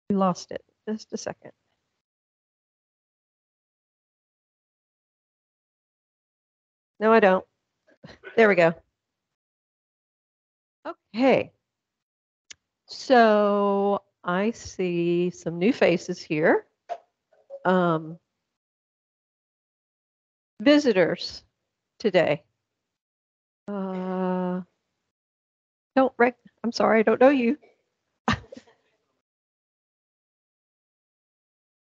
We lost it. Just a second. No, I don't. There we go. Okay. So I see some new faces here. Visitors today. I'm sorry, I don't know you.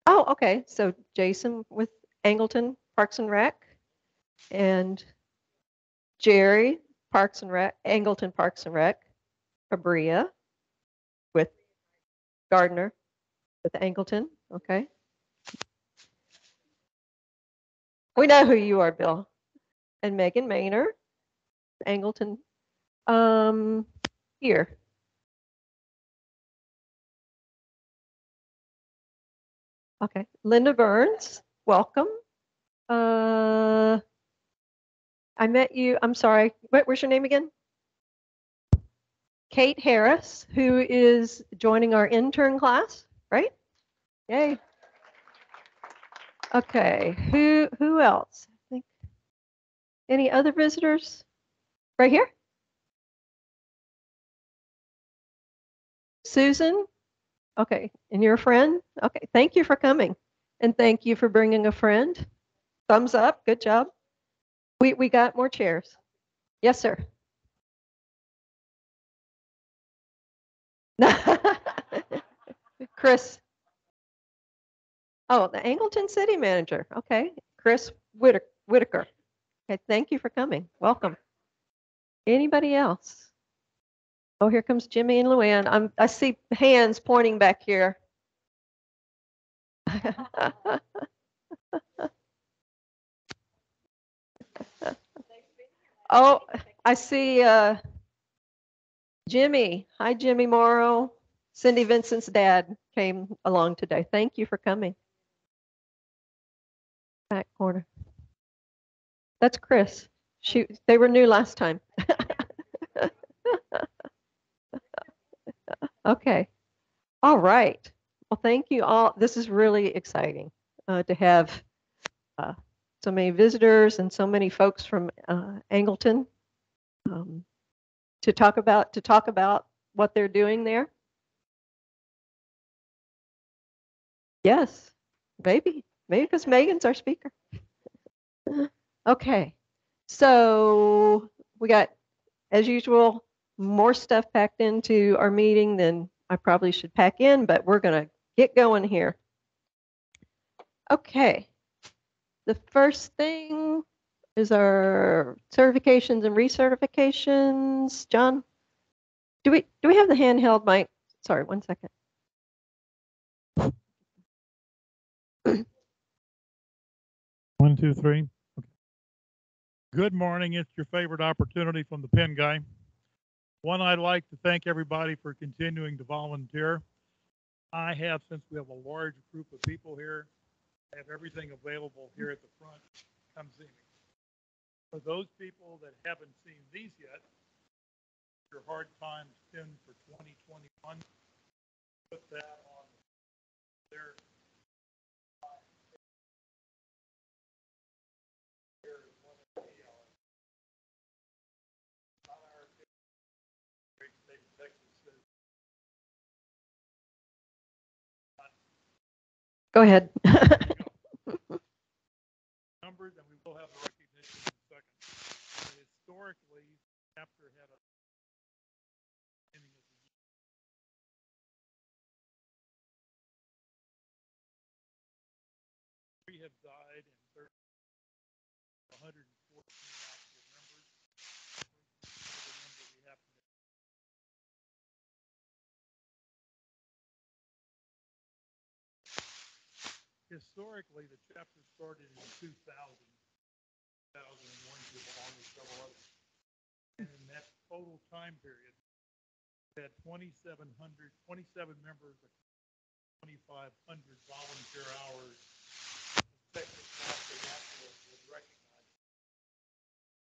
Oh, okay. So Jason with Angleton Parks and Rec, and Jerry Parks and Rec, Angleton Parks and Rec, Abria with Gardner with Angleton. Okay. We know who you are, Bill. And Megan Maynard, Angleton. Here. Okay. Linda Burns, welcome. I met you. I'm sorry. Where's your name again? Kate Harris, who is joining our intern class, right? Yay. Okay. Who else? I think any other visitors? Right here? Susan? Okay. And you're a friend? Okay. Thank you for coming. And thank you for bringing a friend. Thumbs up. Good job. We got more chairs. Yes, sir. Chris. Oh, the Angleton City Manager. Okay. Chris Whitaker. Okay. Thank you for coming. Welcome. Anybody else? Oh, here comes Jimmy and Luann. I see hands pointing back here. Oh, I see Jimmy. Hi, Jimmy Morrow. Cindy Vincent's dad came along today. Thank you for coming. Back corner. That's Chris. They were new last time. Okay. All right. Well, thank you all. This is really exciting to have so many visitors and so many folks from Angleton to talk about what they're doing there. Yes, maybe because Megan's our speaker. Okay, so we got, as usual, more stuff packed into our meeting than I probably should pack in, but we're gonna get going here. Okay, the first thing is our certifications and recertifications. John, do we have the handheld mic? Sorry, 1 second. 1, 2, 3. Okay. Good morning. It's your favorite opportunity from the pen guy. One, I'd like to thank everybody for continuing to volunteer. I have, since we have a large group of people here, I have everything available here at the front. Come see me. For those people that haven't seen these yet, your hard times pin for 2021, put that on there. Go ahead. Numbers, and we will have the recognition in a second. But historically, chapter had a we have died in 114 active members. Historically, the chapter started in 2000, 2001 along with several others. And in that total time period, we had 27 members, 2,500 volunteer hours. The second Naturalist was recognized.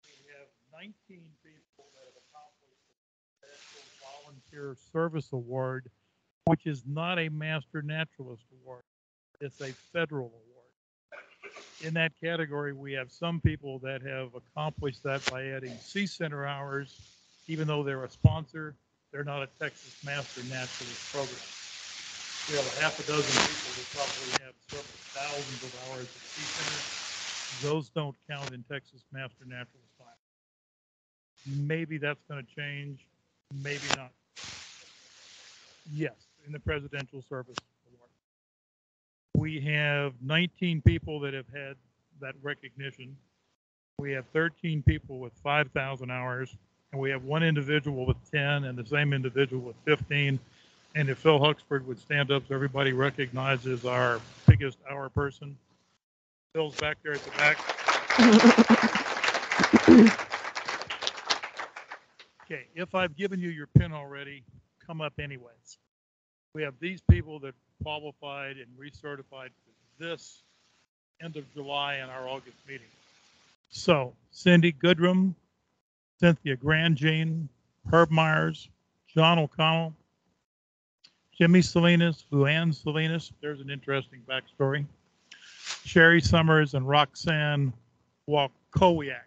We have 19 people that have accomplished the National Volunteer Service Award which is not a Master Naturalist Award. It's a federal award. In that category, we have some people that have accomplished that by adding Sea Center hours, even though they're a sponsor. They're not a Texas Master Naturalist program. We have a half a dozen people that probably have several thousands of hours at Sea Center. Those don't count in Texas Master Naturalist time. Maybe that's going to change, maybe not. Yes, in the Presidential Service Award. We have 19 people that have had that recognition. We have 13 people with 5,000 hours, and we have one individual with 10 and the same individual with 15. And if Phil Huxford would stand up so everybody recognizes our biggest hour person. Phil's back there at the back. Okay, if I've given you your pin already, come up anyways. We have these people that qualified and recertified for this end of July in our August meeting. So Cindy Goodrum, Cynthia Grandjean, Herb Myers, John O'Connell, Jimmy Salinas, Luann Salinas, there's an interesting backstory, Sherry Summers, and Roxanne Wakowiak.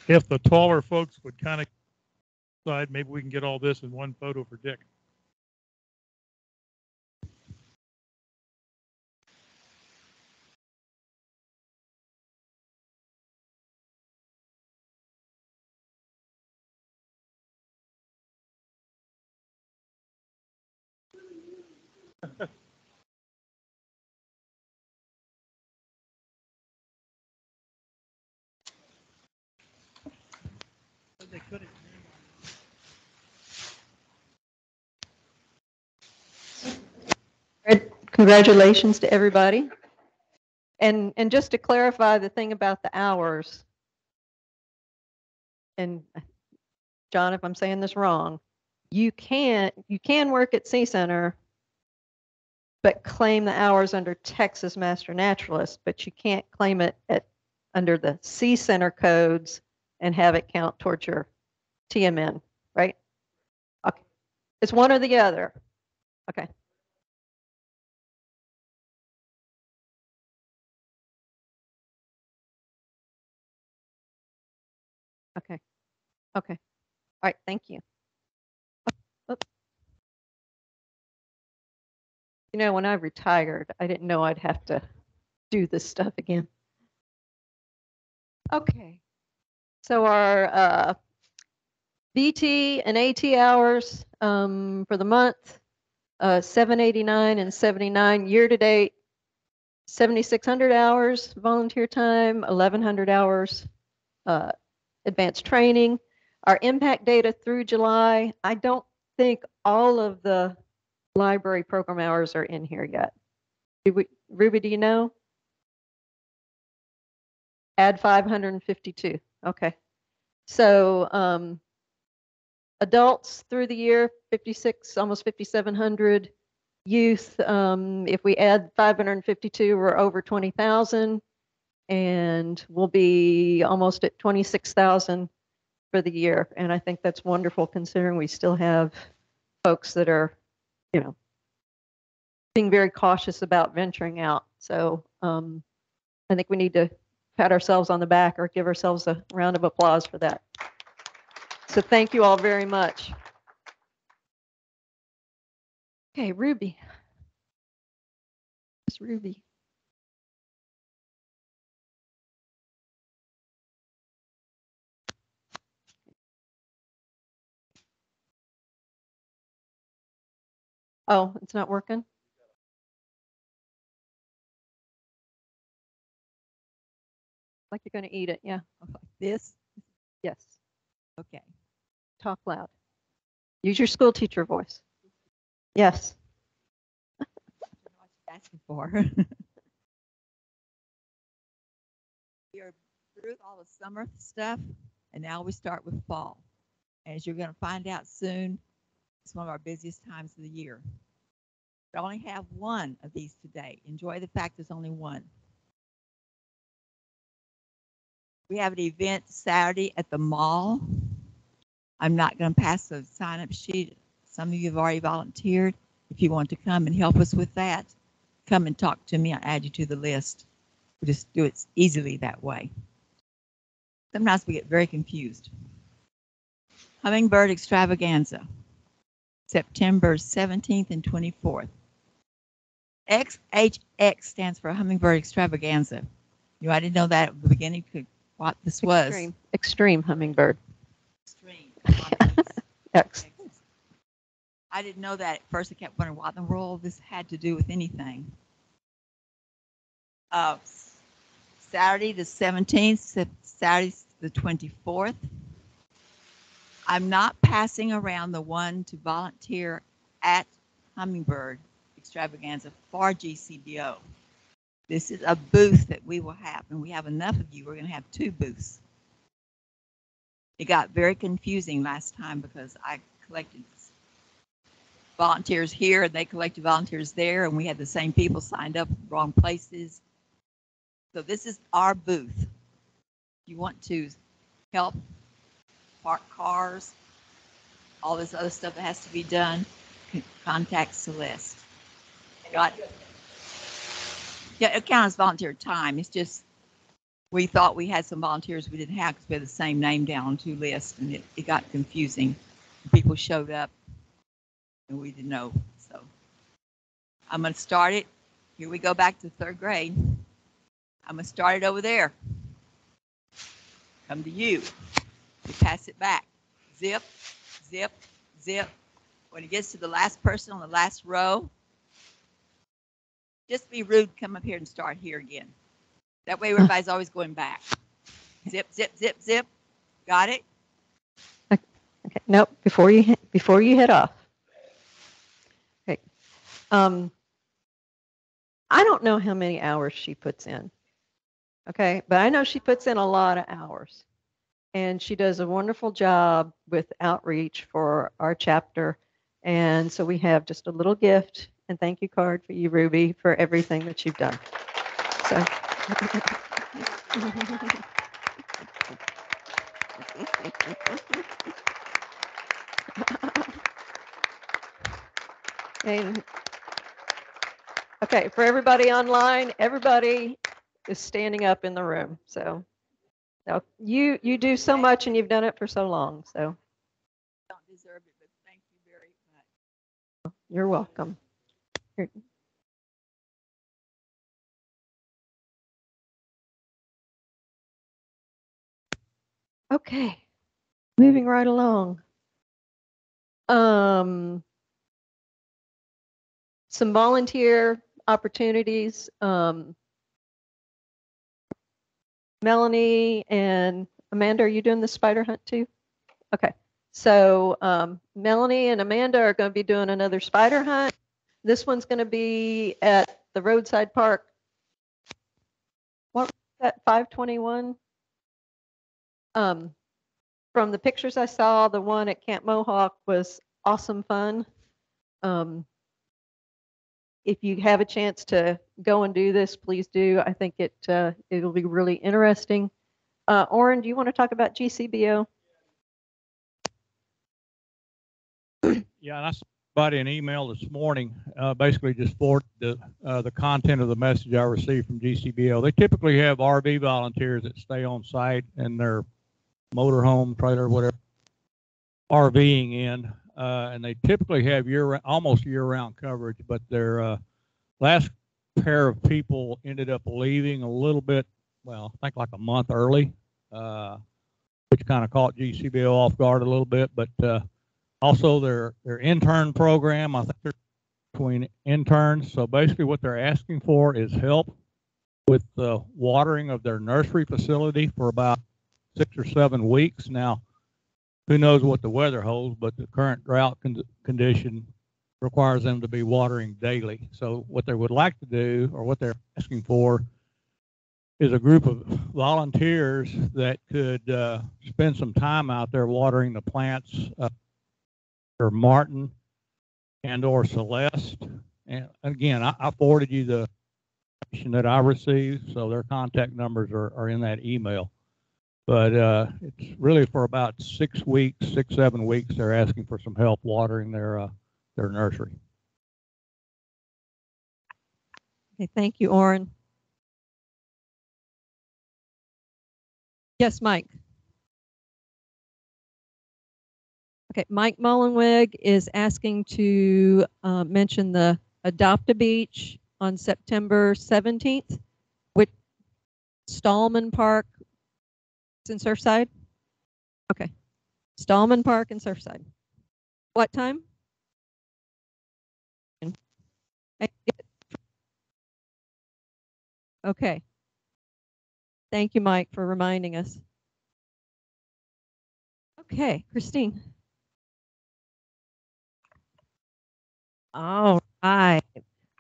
If the taller folks would kind of decide, maybe we can get all this in one photo for Dick. They couldn't. Congratulations to everybody. And just to clarify the thing about the hours, and John, if I'm saying this wrong, you can work at Sea Center, but claim the hours under Texas Master Naturalist, but you can't claim it under the Sea Center codes and have it count towards your TMN, right? Okay. It's one or the other. Okay. Okay. Okay. All right. Thank you. Oh. You know, when I retired, I didn't know I'd have to do this stuff again. Okay. So our BT and AT hours for the month, 789 and 79 year to date, 7,600 hours volunteer time, 1,100 hours advanced training. Our impact data through July, I don't think all of the library program hours are in here yet. Ruby, do you know? Add 552. Okay. So adults through the year, 56, almost 5,700. Youth, if we add 552, we're over 20,000, and we'll be almost at 26,000 for the year. And I think that's wonderful considering we still have folks that are, you know, being very cautious about venturing out. So I think we need to pat ourselves on the back or give ourselves a round of applause for that. So thank you all very much. Okay, Ruby. Miss Ruby. Oh, it's not working? Like you're going to eat it, yeah. This? Yes. Okay. Talk loud. Use your school teacher voice. Yes. I don't know what you're asking for. We are through all the summer stuff, and now we start with fall. As you're going to find out soon, it's one of our busiest times of the year. I only have one of these today. Enjoy the fact there's only one. We have an event Saturday at the mall. I'm not going to pass the sign-up sheet. Some of you have already volunteered. If you want to come and help us with that, come and talk to me. I'll add you to the list. We'll just do it easily that way. Sometimes we get very confused. Hummingbird Extravaganza, September 17th and 24th. XHX stands for Hummingbird Extravaganza. You know, I didn't know that at the beginning what this was. Extreme hummingbird. Extreme. X. I didn't know that at first. I kept wondering what in the world this had to do with anything. Saturday the 17th, Saturday the 24th. I'm not passing around the one to volunteer at Hummingbird Extravaganza for GCBO. This is a booth that we will have, and we have enough of you. We're going to have 2 booths. It got very confusing last time because I collected volunteers here and they collected volunteers there, and we had the same people signed up in the wrong places. So this is our booth. If you want to help park cars, all this other stuff that has to be done, contact Celeste. Got it? Yeah, it counts as volunteer time. It's just we thought we had some volunteers we didn't have because we had the same name down on 2 lists, and it got confusing. People showed up and we didn't know. So I'm going to start it. Here we go back to 3rd grade. I'm going to start it over there. Come to you. You pass it back. Zip, zip, zip. When it gets to the last person on the last row, just be rude, come up here and start here again. That way everybody's always going back. Zip, zip, zip, zip. Got it? Okay. Nope. Before you head off. Okay. I don't know how many hours she puts in. Okay, but I know she puts in a lot of hours. And she does a wonderful job with outreach for our chapter. And so we have just a little gift and thank you card for you, Ruby, for everything that you've done. So. And, okay, for everybody online, everybody is standing up in the room. So you do so much and you've done it for so long. So Don't deserve it, but thank you very much. You're welcome. Here. Okay, moving right along. Some volunteer opportunities. Melanie and Amanda, are you doing the spider hunt too? Okay, so Melanie and Amanda are going to be doing another spider hunt. This one's going to be at the roadside park. What was that, 521? From the pictures I saw, the one at Camp Mohawk was awesome fun. If you have a chance to go and do this, please do. I think it'll be really interesting. Oren, do you want to talk about GCBO? Yeah, and I sent somebody an email this morning, basically just forward the content of the message I received from GCBO. They typically have RV volunteers that stay on site in their motorhome, trailer, whatever, RVing in, and they typically have almost year-round coverage. But their last pair of people ended up leaving a little bit, well, I think like a month early, which kind of caught GCBO off guard a little bit. But also their intern program, I think they're between interns. So basically what they're asking for is help with the watering of their nursery facility for about 6 or 7 weeks. Now, who knows what the weather holds, but the current drought condition requires them to be watering daily. So what they would like to do, or what they're asking for, is a group of volunteers that could spend some time out there watering the plants for Martin and or Celeste. And again, I forwarded you the information that I received, so their contact numbers are in that email. But it's really for about 6 weeks, 6, 7 weeks. They're asking for some help watering their nursery. Okay, thank you, Orrin. Yes, Mike. Okay, Mike Mullenweg is asking to mention the Adopt-A-Beach on September 17th, which Stallman Park in Surfside. Okay, Stallman Park in Surfside. What time? Okay. Thank you, Mike, for reminding us. Okay, Christine. All right.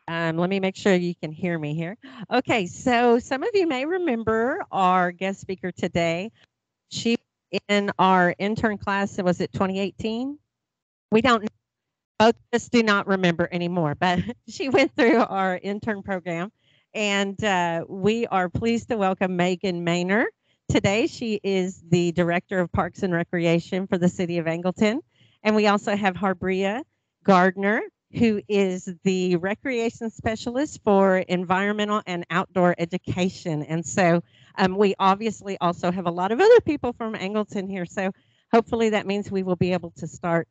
Let me make sure you can hear me here. Okay, so some of you may remember our guest speaker today. She in our intern class, was it 2018? We don't, both of us do not remember anymore, but she went through our intern program, and we are pleased to welcome Megan Maynor. Today, she is the Director of Parks and Recreation for the City of Angleton, and we also have Harbria Gardner, who is the Recreation Specialist for Environmental and Outdoor Education. And so we obviously also have a lot of other people from Angleton here, so hopefully that means we will be able to start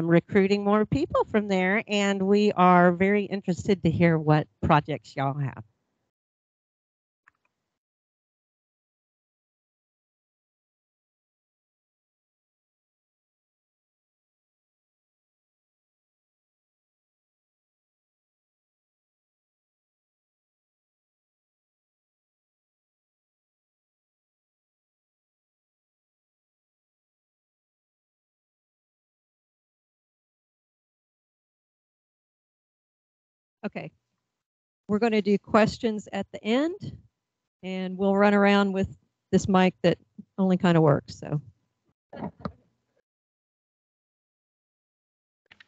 recruiting more people from there, and we are very interested to hear what projects y'all have. Okay, we're going to do questions at the end, and we'll run around with this mic that only kind of works. So,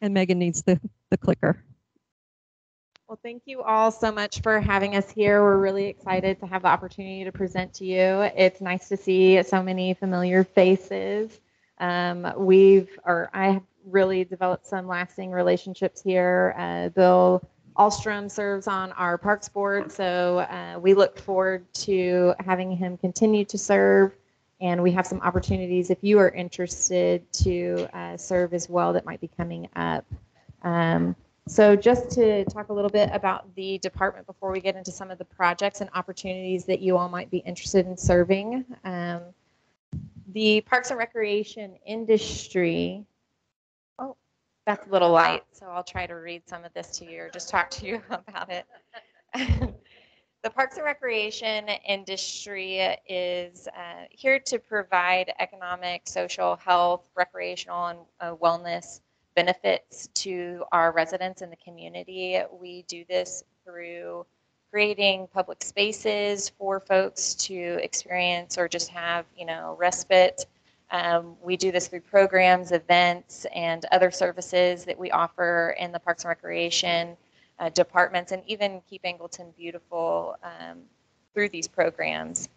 and Megan needs the clicker. Well, thank you all so much for having us here. We're really excited to have the opportunity to present to you. It's nice to see so many familiar faces. I have really developed some lasting relationships here. Bill Alstrom serves on our Parks Board, so we look forward to having him continue to serve. And we have some opportunities, if you are interested, to serve as well that might be coming up. So just to talk a little bit about the department before we get into some of the projects and opportunities that you all might be interested in serving. The Parks and Recreation industry, oh, that's a little light, so I'll try to read some of this to you or just talk to you about it. The Parks and Recreation industry is here to provide economic, social, health, recreational, and wellness benefits to our residents in the community. We do this through creating public spaces for folks to experience or just have, respite. We do this through programs, events, and other services that we offer in the Parks and Recreation departments, and even keep Angleton beautiful through these programs.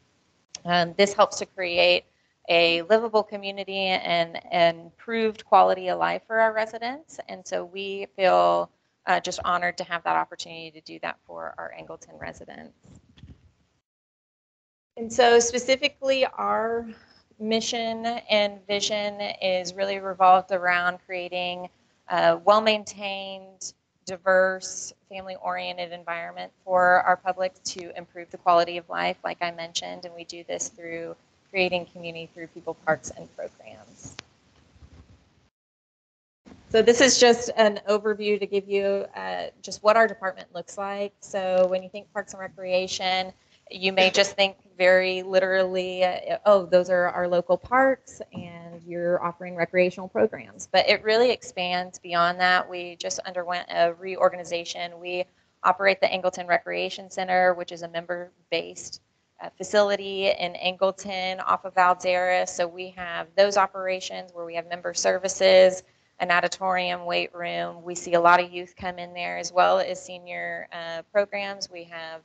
This helps to create a livable community and improved quality of life for our residents, and so we feel just honored to have that opportunity to do that for our Angleton residents. And so specifically our mission and vision is really revolved around creating a well-maintained, diverse, family-oriented environment for our public to improve the quality of life, like I mentioned, and we do this through creating community through people, parks, and programs. So this is just an overview to give you just what our department looks like. So when you think Parks and Recreation, you may just think very literally, oh, those are our local parks and you're offering recreational programs. But it really expands beyond that. We just underwent a reorganization. We operate the Angleton Recreation Center, which is a member-based facility in Angleton off of Valderas. So we have those operations where we have member services, an auditorium, weight room. We see a lot of youth come in there, as well as senior programs. We have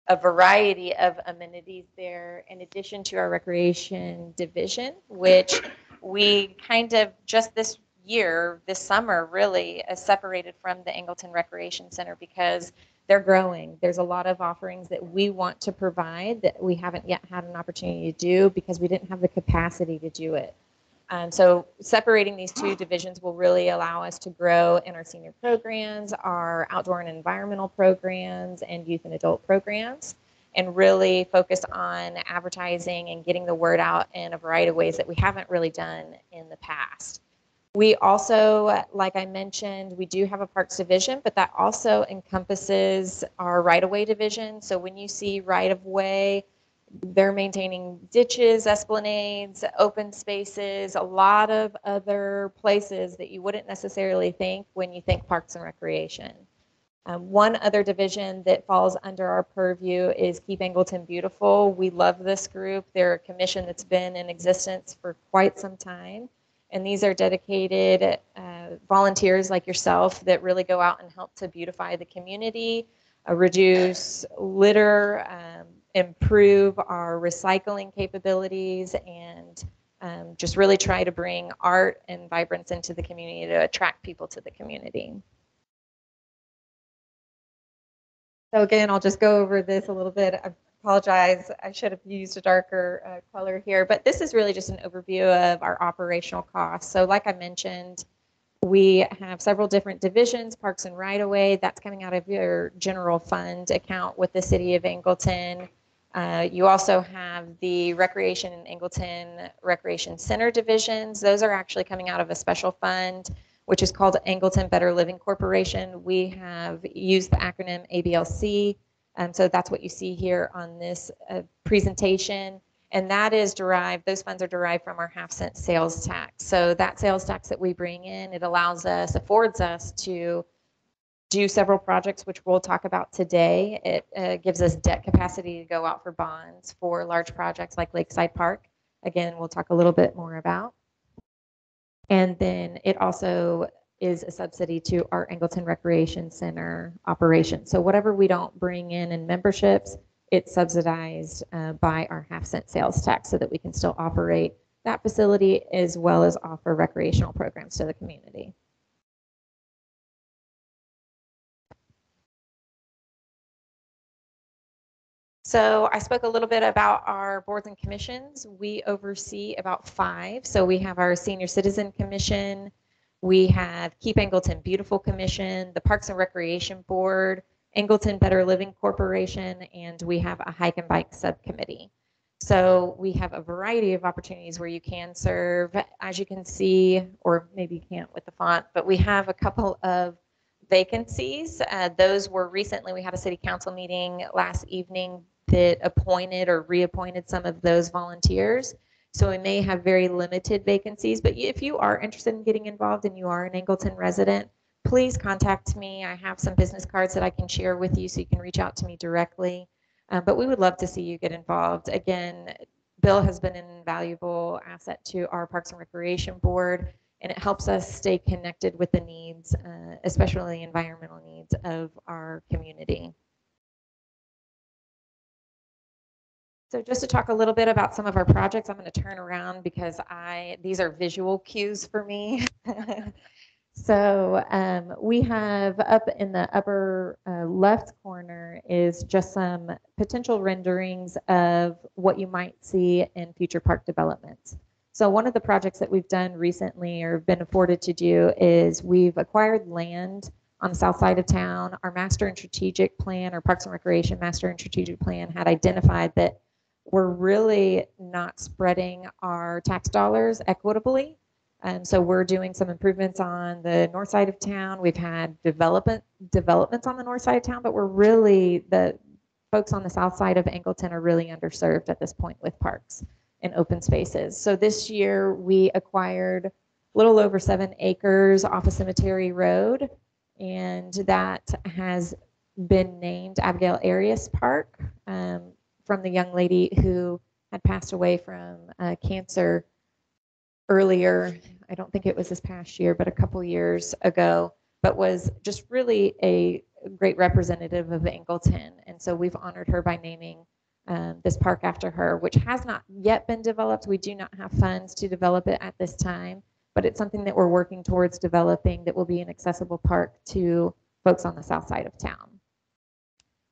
a variety of amenities there in addition to our recreation division, which we kind of just this year, this summer really, separated from the Angleton Recreation Center because they're growing. There's a lot of offerings that we want to provide that we haven't yet had an opportunity to do because we didn't have the capacity to do it. So separating these two divisions will really allow us to grow in our senior programs, our outdoor and environmental programs, and youth and adult programs, and really focus on advertising and getting the word out in a variety of ways that we haven't really done in the past. We also, like I mentioned, we do have a parks division, but that also encompasses our right-of-way division. So when you see right-of-way, they're maintaining ditches, esplanades, open spaces, a lot of other places that you wouldn't necessarily think when you think parks and recreation. One other division that falls under our purview is Keep Angleton Beautiful. We love this group. They're a commission that's been in existence for quite some time. And these are dedicated volunteers like yourself that really go out and help to beautify the community, reduce litter, improve our recycling capabilities, and just really try to bring art and vibrance into the community to attract people to the community. So again, I'll just go over this a little bit. I apologize, I should have used a darker color here, but this is really just an overview of our operational costs. So like I mentioned, we have several different divisions, parks and right-of-way. That's coming out of your general fund account with the city of Angleton. You also have the Recreation and Angleton Recreation Center divisions. Those are actually coming out of a special fund, which is called Angleton Better Living Corporation. We have used the acronym ABLC, so that's what you see here on this presentation. And that is derived, those funds are derived from our half-cent sales tax. So that sales tax that we bring in, it allows us, affords us to do several projects, which we'll talk about today. It gives us debt capacity to go out for bonds for large projects like Lakeside Park. Again, we'll talk a little bit more about. And then it also is a subsidy to our Angleton Recreation Center operation. So whatever we don't bring in memberships, it's subsidized by our half-cent sales tax so that we can still operate that facility as well as offer recreational programs to the community. So I spoke a little bit about our boards and commissions. We oversee about 5. So we have our Senior Citizen Commission, we have Keep Angleton Beautiful Commission, the Parks and Recreation Board, Angleton Better Living Corporation, and we have a hike and bike subcommittee. So we have a variety of opportunities where you can serve. As you can see, or maybe you can't with the font, but we have a couple of vacancies. Those were recently, we had a city council meeting last evening that appointed or reappointed some of those volunteers. So we may have very limited vacancies, but if you are interested in getting involved and you are an Angleton resident, please contact me. I have some business cards that I can share with you so you can reach out to me directly. But we would love to see you get involved. Again, Bill has been an invaluable asset to our Parks and Recreation Board, and it helps us stay connected with the needs, especially environmental needs of our community. So just to talk a little bit about some of our projects, I'm going to turn around because these are visual cues for me. So we have up in the upper left corner is just some potential renderings of what you might see in future park developments. So one of the projects that we've done recently or been afforded to do is we've acquired land on the south side of town. Our master and strategic plan, or Parks and Recreation master and strategic plan, had identified that we're really not spreading our tax dollars equitably. And so we're doing some improvements on the north side of town. We've had developments on the north side of town, but we're really, the folks on the south side of Angleton are really underserved at this point with parks and open spaces. So this year we acquired a little over 7 acres off of Cemetery Road, and that has been named Abigail Arias Park from the young lady who had passed away from cancer earlier. I don't think it was this past year, but a couple years ago, but was just really a great representative of Angleton. And so we've honored her by naming this park after her, which has not yet been developed. We do not have funds to develop it at this time, but it's something that we're working towards developing that will be an accessible park to folks on the south side of town.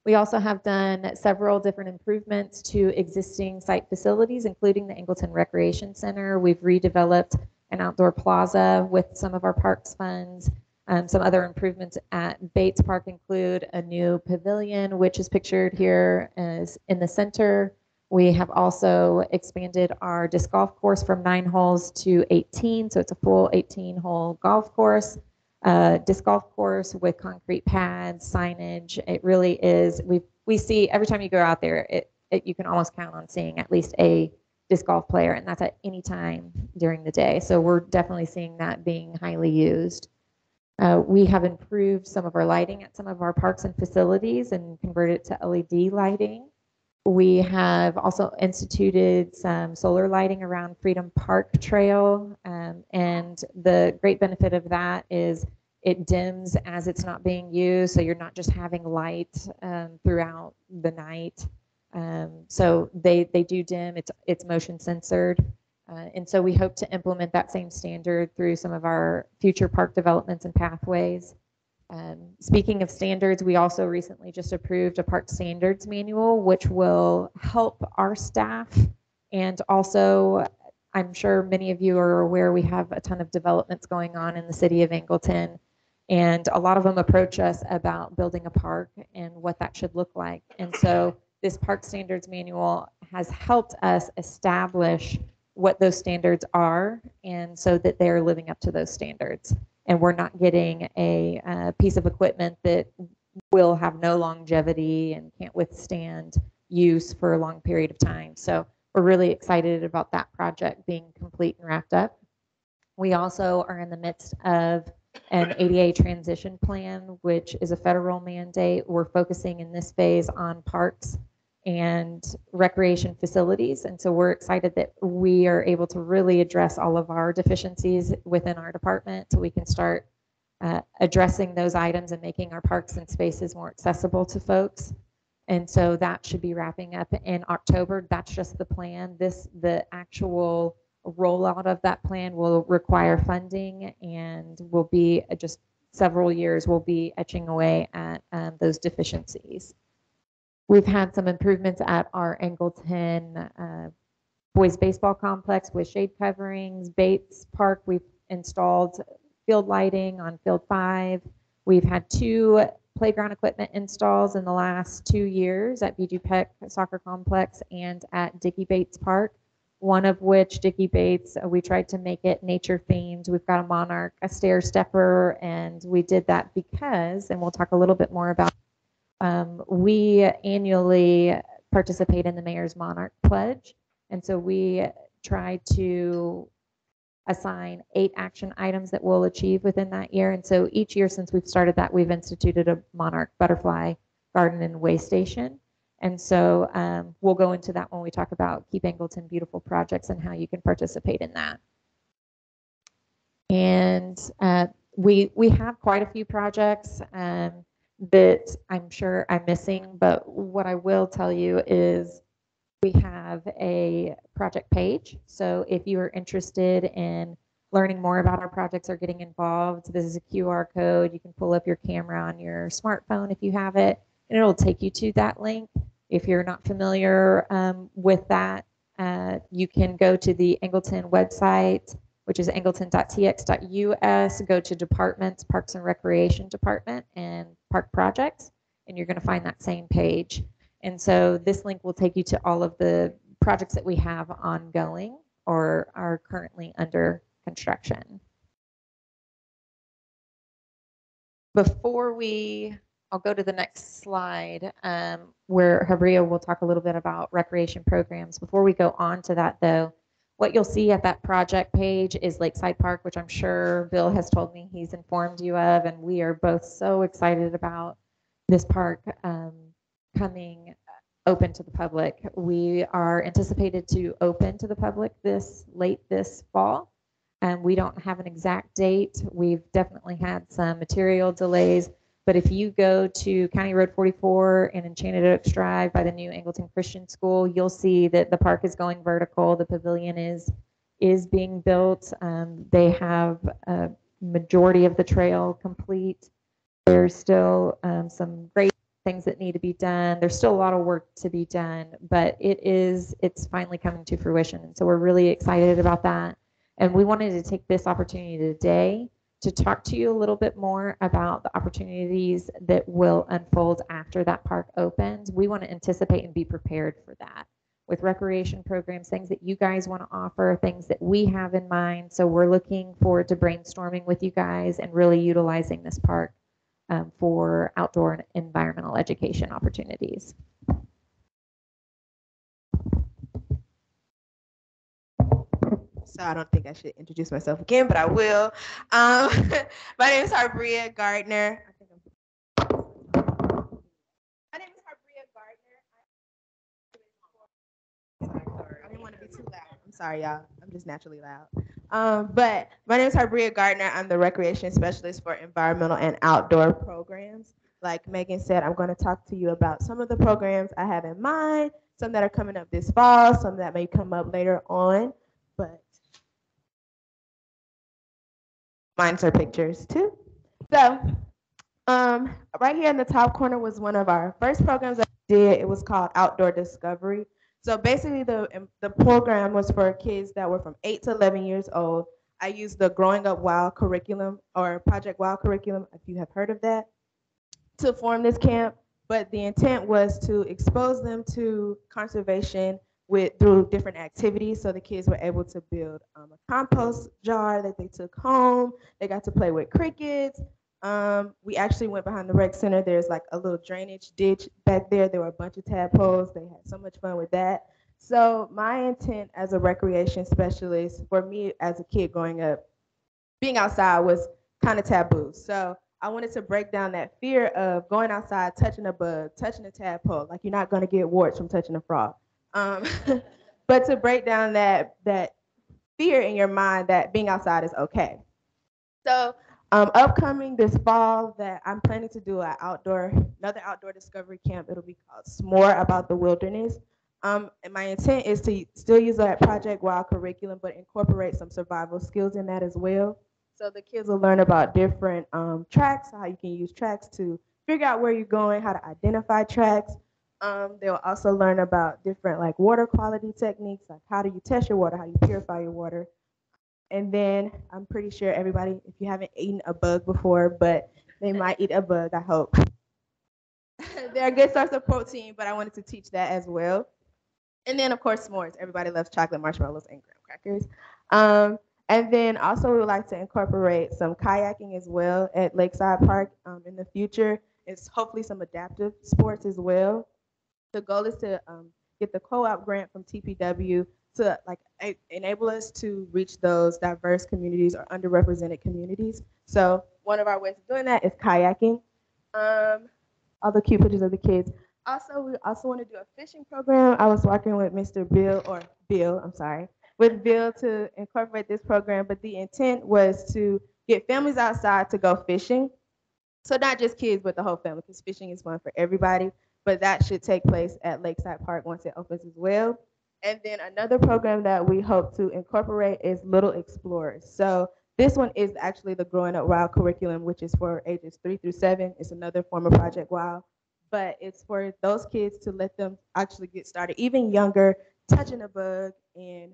We also have done several different improvements to existing site facilities, including the Angleton Recreation Center. We've redeveloped an outdoor plaza with some of our parks funds. Some other improvements at Bates Park include a new pavilion, which is pictured here as in the center. We have also expanded our disc golf course from 9 holes to 18, so it's a full 18-hole golf course. Disc golf course with concrete pads, signage. It really is. We see every time you go out there, you can almost count on seeing at least a disc golf player, and that's at any time during the day. So we're definitely seeing that being highly used. We have improved some of our lighting at some of our parks and facilities and converted to LED lighting. We have also instituted some solar lighting around Freedom Park Trail, and the great benefit of that is it dims as it's not being used, so you're not just having light throughout the night. So they do dim, it's motion censored. And so we hope to implement that same standard through some of our future park developments and pathways. Speaking of standards, we also recently just approved a park standards manual, which will help our staff. And also, I'm sure many of you are aware we have a ton of developments going on in the city of Angleton. And a lot of them approach us about building a park and what that should look like. And so this park standards manual has helped us establish what those standards are, and so that they're living up to those standards. And we're not getting a piece of equipment that will have no longevity and can't withstand use for a long period of time. So we're really excited about that project being complete and wrapped up. We also are in the midst of an ADA transition plan, which is a federal mandate. We're focusing in this phase on parks and recreation facilities. And so we're excited that we are able to really address all of our deficiencies within our department so we can start addressing those items and making our parks and spaces more accessible to folks. And so that should be wrapping up in October. That's just the plan. The actual rollout of that plan will require funding and will be just several years. We'll be etching away at those deficiencies. We've had some improvements at our Angleton boys baseball complex with shade coverings. Bates Park, we've installed field lighting on field 5. We've had 2 playground equipment installs in the last 2 years at BG Peck Soccer Complex and at Dickie Bates Park. One of which, Dickie Bates, we tried to make it nature themed. We've got a monarch, a stair stepper, and we did that because, and we'll talk a little bit more about, we annually participate in the Mayor's Monarch Pledge. And so we try to assign 8 action items that we'll achieve within that year. And so each year since we've started that, we've instituted a monarch butterfly garden and way station. And so we'll go into that when we talk about Keep Angleton Beautiful projects and how you can participate in that. And we have quite a few projects that I'm sure I'm missing, but what I will tell you is we have a project page. So if you are interested in learning more about our projects or getting involved, this is a QR code. You can pull up your camera on your smartphone if you have it, and it'll take you to that link. If you're not familiar with that, you can go to the Angleton website, which is angleton.tx.us, go to Departments, Parks and Recreation Department, and Park Projects, and you're going to find that same page. And so this link will take you to all of the projects that we have ongoing or are currently under construction. I'll go to the next slide where Habria will talk a little bit about recreation programs. Before we go on to that though, what you'll see at that project page is Lakeside Park, which I'm sure Bill has told me he's informed you of, and we are both so excited about this park coming open to the public. We are anticipated to open to the public this fall, and we don't have an exact date. We've definitely had some material delays, But if you go to County Road 44 and Enchanted Oaks Drive by the new Angleton Christian School, you'll see that the park is going vertical. The pavilion is being built. They have a majority of the trail complete. There's still some great things that need to be done. There's still a lot of work to be done, but it's finally coming to fruition. And so we're really excited about that. And we wanted to take this opportunity today to talk to you a little bit more about the opportunities that will unfold after that park opens. We want to anticipate and be prepared for that with recreation programs, things that you guys want to offer, things that we have in mind. So we're looking forward to brainstorming with you guys and really utilizing this park for outdoor and environmental education opportunities. So I don't think I should introduce myself again, but I will. My name is Harbria Gardner. My name is Harbria Gardner. I didn't want to be too loud. I'm sorry, y'all. I'm just naturally loud. But my name is Harbria Gardner. I'm the recreation specialist for environmental and outdoor programs. Like Megan said, I'm going to talk to you about some of the programs I have in mind, some that are coming up this fall, some that may come up later on. But mine's are pictures too. So right here in the top corner was one of our first programs that we did. It was called Outdoor Discovery. So basically the program was for kids that were from 8 to 11 years old. I used the Growing Up Wild curriculum or Project Wild curriculum, if you have heard of that, to form this camp. But the intent was to expose them to conservation through different activities. So the kids were able to build a compost jar that they took home. They got to play with crickets. We actually went behind the rec center. There's like a little drainage ditch back there. There were a bunch of tadpoles. They had so much fun with that. So my intent as a recreation specialist, for me as a kid growing up, being outside was kind of taboo. So I wanted to break down that fear of going outside, touching a bug, touching a tadpole. Like you're not going to get warts from touching a frog. But to break down that fear in your mind that being outside is okay. So upcoming this fall that I'm planning to do another outdoor discovery camp. It'll be called S'more About the Wilderness. And my intent is to still use that Project Wild curriculum, but incorporate some survival skills in that as well. So the kids will learn about different tracks, how you can use tracks to figure out where you're going, how to identify tracks. They'll also learn about different like water quality techniques, like how do you test your water, how you purify your water. And then I'm pretty sure everybody, if you haven't eaten a bug before, but they might eat a bug, I hope. They're a good source of protein, but I wanted to teach that as well. And then, of course, s'mores. Everybody loves chocolate marshmallows and graham crackers. And then also we would like to incorporate some kayaking as well at Lakeside Park in the future. It's hopefully some adaptive sports as well. The goal is to get the co-op grant from TPW to like enable us to reach those diverse communities or underrepresented communities. So one of our ways of doing that is kayaking. All the cute pictures of the kids. Also, we also want to do a fishing program. I was working with with Bill to incorporate this program, but the intent was to get families outside to go fishing. So not just kids, but the whole family, because fishing is fun for everybody. But that should take place at Lakeside Park once it opens as well. And then another program that we hope to incorporate is Little Explorers. So this one is actually the Growing Up Wild curriculum, which is for ages 3 through 7. It's another form of Project Wild, but it's for those kids to let them actually get started, even younger, touching a bug and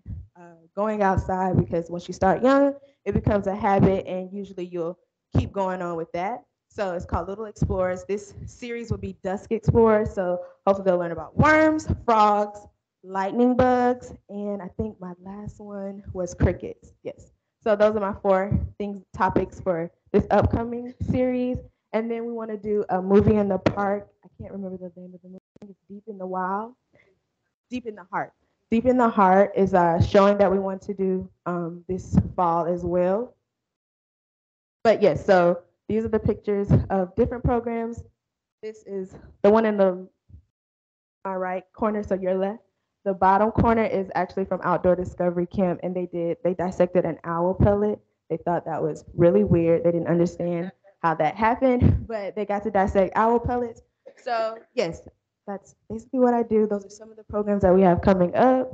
going outside, because once you start young, it becomes a habit, and usually you'll keep going on with that. So it's called Little Explorers. This series will be Dusk Explorers, so hopefully they'll learn about worms, frogs, lightning bugs, and I think my last one was crickets. Yes. So those are my 4 topics for this upcoming series. And then we want to do a movie in the park. I can't remember the name of the movie. I think it's Deep in the Wild. Deep in the Heart. Deep in the Heart is a showing that we want to do this fall as well. But yes, so these are the pictures of different programs. This is the one in my right corner, so your left. The bottom corner is actually from Outdoor Discovery Camp, and they dissected an owl pellet. They thought that was really weird. They didn't understand how that happened, but they got to dissect owl pellets. So yes, that's basically what I do. Those are some of the programs that we have coming up.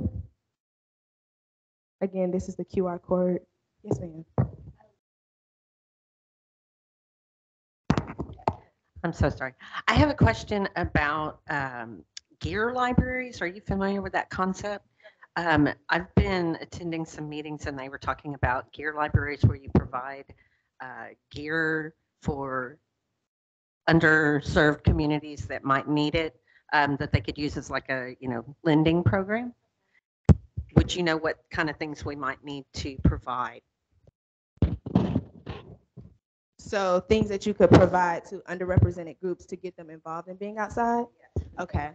Again, this is the QR code. Yes, ma'am. I'm so sorry. I have a question about gear libraries. Are you familiar with that concept? I've been attending some meetings and they were talking about gear libraries where you provide gear for underserved communities that might need it, that they could use as like a, lending program. Would you know what kind of things we might need to provide? So things that you could provide to underrepresented groups to get them involved in being outside? Okay.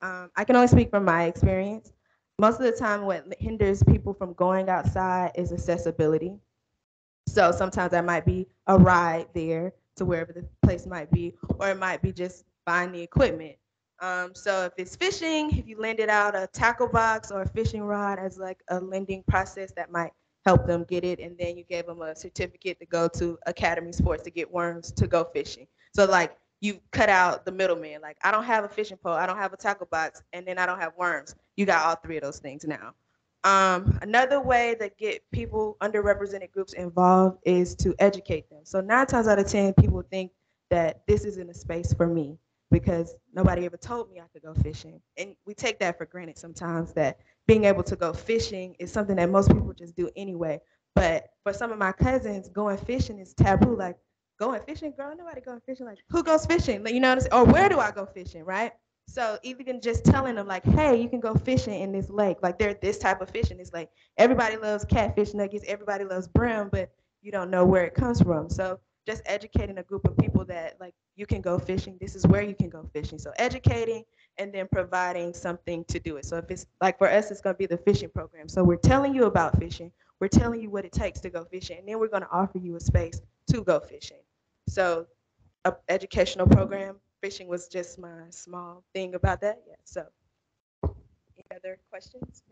I can only speak from my experience. Most of the time what hinders people from going outside is accessibility. So sometimes that might be a ride there to wherever the place might be, or it might be just buying the equipment. So if it's fishing, if you lend it out a tackle box or a fishing rod as like a lending process, that might help them get it. And then you gave them a certificate to go to Academy Sports to get worms to go fishing. So like you cut out the middleman. Like I don't have a fishing pole, I don't have a tackle box, and then I don't have worms. You got all three of those things now. Another way to get people, underrepresented groups involved is to educate them. So 9 times out of 10, people think that this isn't a space for me because nobody ever told me I could go fishing. And we take that for granted sometimes, that being able to go fishing is something that most people just do anyway. But for some of my cousins, going fishing is taboo. Like, going fishing, girl, nobody going fishing. Like, who goes fishing? Like, you know what I'm saying? Or where do I go fishing, right? So even just telling them like, hey, you can go fishing in this lake. Like there's this type of fish in this lake. Everybody loves catfish nuggets. Everybody loves brim, but you don't know where it comes from. So just educating a group of people that like you can go fishing. This is where you can go fishing. So educating and then providing something to do it. So if it's like for us, it's going to be the fishing program. So we're telling you about fishing. We're telling you what it takes to go fishing, and then we're going to offer you a space to go fishing. So a educational program. Fishing was just my small thing about that. Yeah. So, any other questions?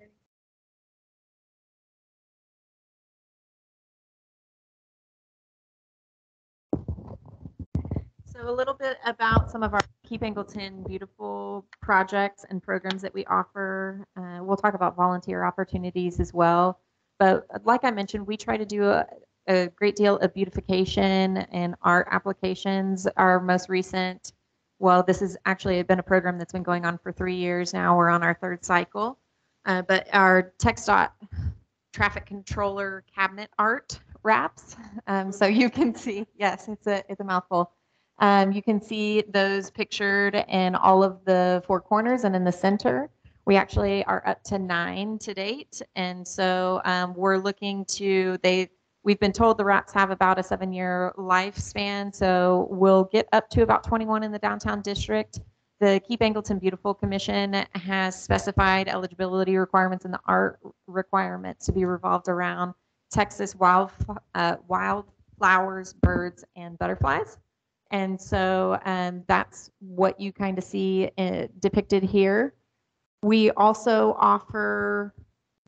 So a little bit about some of our Keep Angleton Beautiful projects and programs that we offer. We'll talk about volunteer opportunities as well. But like I mentioned, we try to do a great deal of beautification and art applications. Our most recent, well, this has actually been a program that's been going on for 3 years now. We're on our 3rd cycle. But our TxDOT traffic controller cabinet art wraps. So you can see, yes, it's a mouthful. You can see those pictured in all of the 4 corners and in the center. We actually are up to 9 to date. And so we're looking to, we've been told the wraps have about a 7-year lifespan. So we'll get up to about 21 in the downtown district. The Keep Angleton Beautiful Commission has specified eligibility requirements and the art requirements to be revolved around Texas wildflowers, birds, and butterflies. And so that's what you kind of see depicted here. We also offer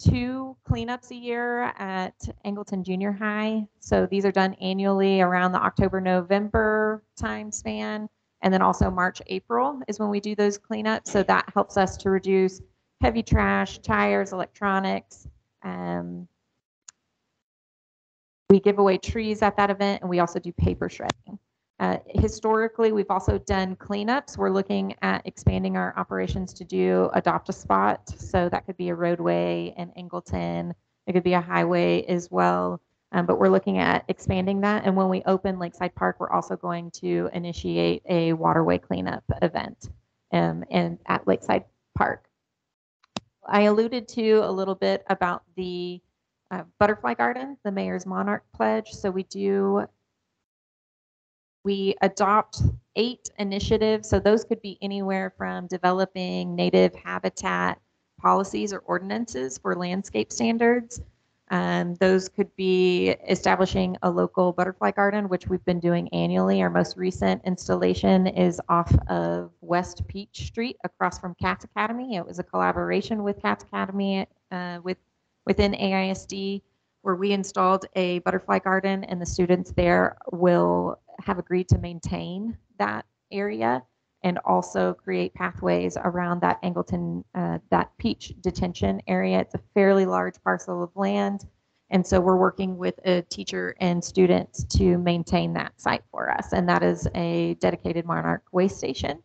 2 cleanups a year at Angleton Junior High. So these are done annually around the October-November time span. And then also March, April is when we do those cleanups. So that helps us to reduce heavy trash, tires, electronics. We give away trees at that event, and we also do paper shredding. Historically, we've also done cleanups. We're looking at expanding our operations to do adopt a spot. So that could be a roadway in Angleton. It could be a highway as well. But we're looking at expanding that. And when we open Lakeside Park, we're also going to initiate a waterway cleanup event and at Lakeside Park. I alluded to a little bit about the butterfly garden, the Mayor's Monarch Pledge. So we adopt 8 initiatives. So those could be anywhere from developing native habitat policies or ordinances for landscape standards. Those could be establishing a local butterfly garden, which we've been doing annually. Our most recent installation is off of West Peach Street across from Cats Academy. It was a collaboration with Cats Academy within AISD, where we installed a butterfly garden, and the students there will have agreed to maintain that area and also create pathways around that Angleton, that Peach detention area. It's a fairly large parcel of land. And so we're working with a teacher and students to maintain that site for us. And that is a dedicated Monarch waste station.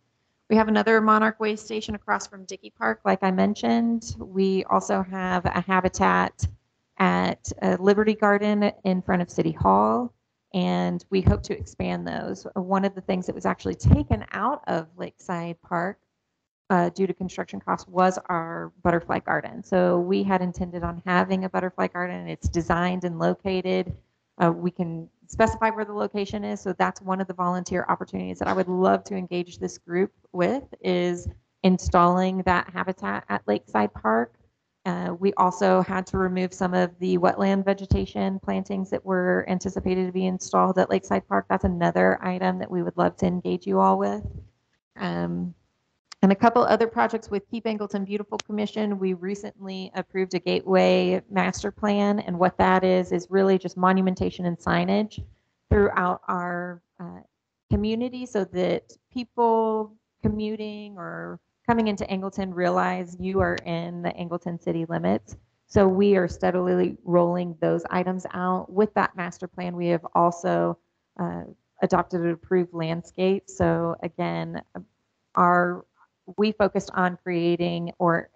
We have another Monarch waste station across from Dickey Park, like I mentioned. We also have a habitat at Liberty Garden in front of City Hall, and we hope to expand those. One of the things that was actually taken out of Lakeside Park due to construction costs was our butterfly garden. So we had intended on having a butterfly garden. It's designed and located. We can specify where the location is. So that's one of the volunteer opportunities that I would love to engage this group with, is installing that habitat at Lakeside Park. We also had to remove some of the wetland vegetation plantings that were anticipated to be installed at Lakeside Park. That's another item that we would love to engage you all with. And a couple other projects with Keep Angleton Beautiful Commission. We recently approved a gateway master plan, and what that is really just monumentation and signage throughout our community so that people commuting or coming into Angleton realize you are in the Angleton city limits. So we are steadily rolling those items out. With that master plan, we have also adopted an approved landscape. So again, we focused on creating, or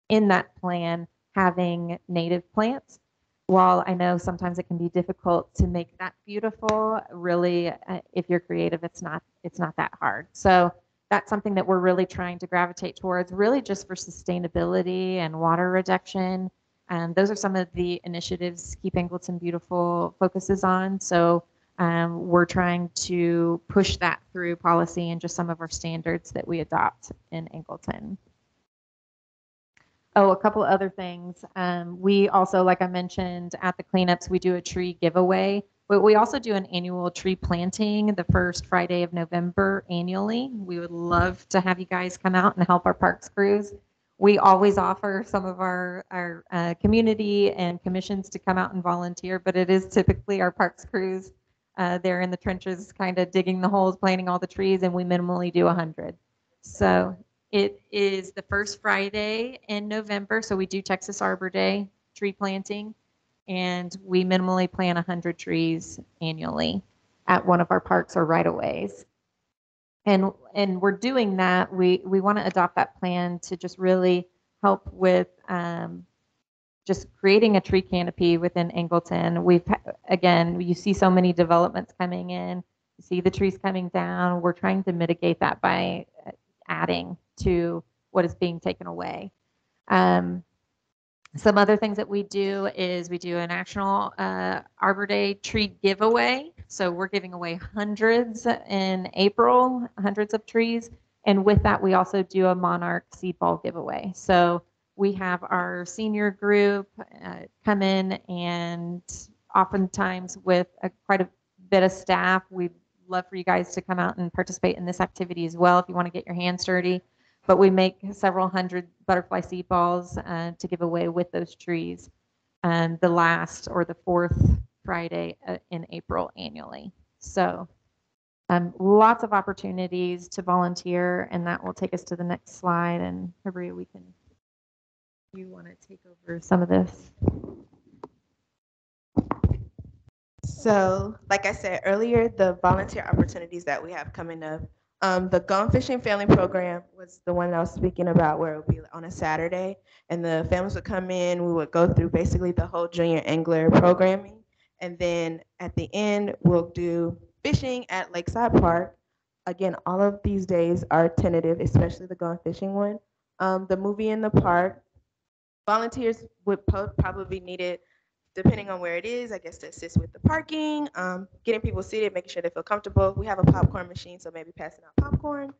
in that plan, having native plants. While I know sometimes it can be difficult to make that beautiful, really, if you're creative, it's not that hard. So that's something that we're really trying to gravitate towards, really just for sustainability and water reduction. And those are some of the initiatives Keep Angleton Beautiful focuses on. So we're trying to push that through policy and just some of our standards that we adopt in Angleton. Oh, a couple other things. We also, like I mentioned, at the cleanups, we do a tree giveaway, but we also do an annual tree planting the first Friday of November annually. We would love to have you guys come out and help our parks crews. We always offer some of our community and commissions to come out and volunteer, but it is typically our parks crews. They're in the trenches kind of digging the holes, planting all the trees, and we minimally do 100. So it is the first Friday in November, so we do Texas Arbor Day tree planting, and we minimally plant 100 trees annually at one of our parks or right-of-ways. And we're doing that. We want to adopt that plan to just really help with just creating a tree canopy within Angleton. Again, you see so many developments coming in, you see the trees coming down. We're trying to mitigate that by adding to what is being taken away. Some other things that we do is we do a National Arbor Day tree giveaway. So we're giving away hundreds in April, hundreds of trees. And with that, we also do a Monarch seed ball giveaway. So we have our senior group come in, and oftentimes with quite a bit of staff. We'd love for you guys to come out and participate in this activity as well if you want to get your hands dirty. But we make several hundred butterfly seed balls to give away with those trees the last or the fourth Friday in April annually. So lots of opportunities to volunteer, and that will take us to the next slide. And Maria, you want to take over some of this? So, like I said earlier, the volunteer opportunities that we have coming up, the Gone Fishing Family Program was the one that I was speaking about, where it would be on a Saturday, and the families would come in. We would go through basically the whole junior angler programming, and then at the end, we'll do fishing at Lakeside Park. Again, all of these days are tentative, especially the Gone Fishing one. The movie in the park. Volunteers would probably be needed depending on where it is, I guess, to assist with the parking, getting people seated, making sure they feel comfortable. We have a popcorn machine, so maybe passing out popcorn.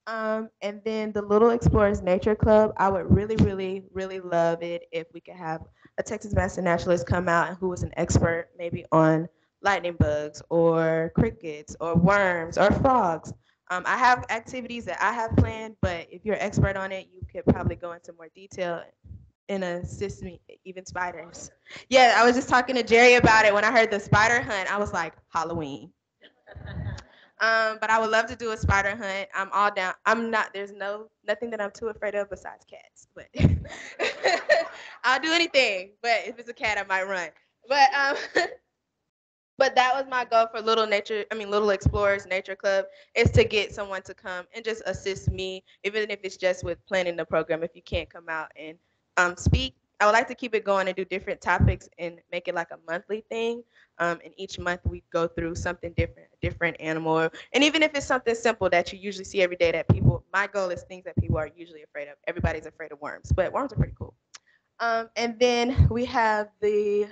And then the Little Explorers Nature Club, I would really, really, really love it if we could have a Texas Master Naturalist come out and who was an expert maybe on lightning bugs or crickets or worms or frogs. I have activities that I have planned, but if you're an expert on it, you could probably go into more detail and assist me, even spiders. Yeah, I was just talking to Jerry about it. When I heard the spider hunt, I was like, Halloween. But I would love to do a spider hunt. I'm all down. I'm not. There's nothing that I'm too afraid of besides cats. But I'll do anything. But if it's a cat, I might run. But but that was my goal for Little Explorers Nature Club, is to get someone to come and just assist me, even if it's just with planning the program. If you can't come out and speak, I would like to keep it going and do different topics and make it like a monthly thing. And each month we go through something different, a different animal, and even if it's something simple that you usually see every day that people. My goal is things that people are usually afraid of. Everybody's afraid of worms, but worms are pretty cool. And then we have the.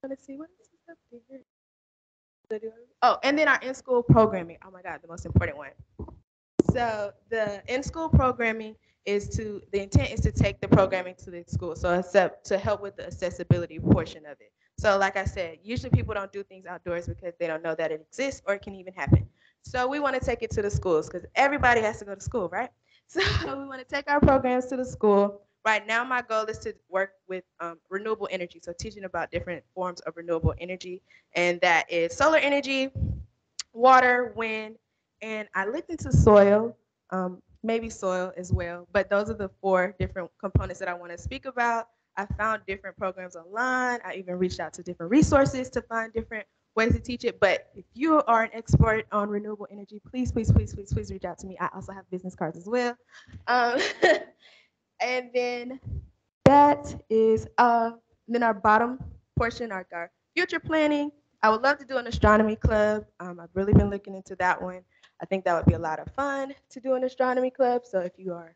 Let's see what is this up here. Oh, and then our in-school programming. Oh my God, the most important one. So the in-school programming the intent is to take the programming to the school. So it's to help with the accessibility portion of it. So like I said, usually people don't do things outdoors because they don't know that it exists or it can even happen. So we want to take it to the schools because everybody has to go to school, right? So we want to take our programs to the school. Right now, my goal is to work with renewable energy. So teaching about different forms of renewable energy, and that is solar energy, water, wind, and I looked into soil, maybe soil as well, but those are the 4 different components that I want to speak about. I found different programs online. I even reached out to different resources to find different ways to teach it. But if you are an expert on renewable energy, please, please, please, please, please reach out to me. I also have business cards as well. And then that is then our bottom portion, our future planning. I would love to do an astronomy club. I've really been looking into that one. I think that would be a lot of fun to do an astronomy club. So if you are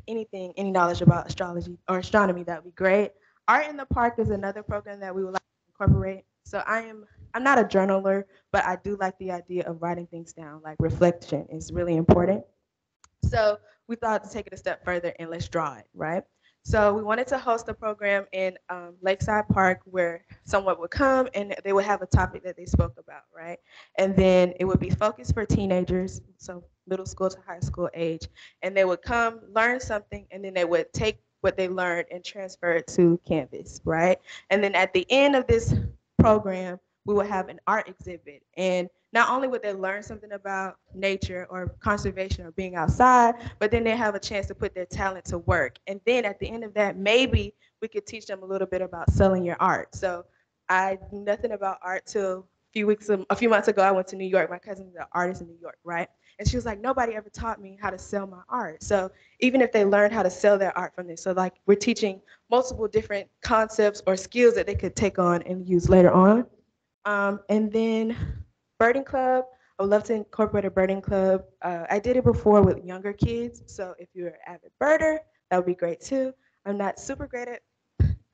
any knowledge about astrology or astronomy, that would be great. Art in the Park is another program that we would like to incorporate. So I'm not a journaler, but I do like the idea of writing things down. Like reflection is really important. So we thought to take it a step further and let's draw it, right? So we wanted to host a program in Lakeside Park where someone would come and they would have a topic that they spoke about, right? And then it would be focused for teenagers, so middle school to high school age. And they would come, learn something, and then they would take what they learned and transfer it to Canvas, right? And then at the end of this program, we would have an art exhibit. And not only would they learn something about nature or conservation or being outside, but then they have a chance to put their talent to work. And then at the end of that, maybe we could teach them a little bit about selling your art. So I knew nothing about art till a few months ago. I went to New York. My cousin's an artist in New York, right? And she was like, nobody ever taught me how to sell my art. So even if they learned how to sell their art from this, so like we're teaching multiple different concepts or skills that they could take on and use later on. And then birding club, I would love to incorporate a birding club. I did it before with younger kids, so if you're an avid birder, that would be great too. I'm not super great at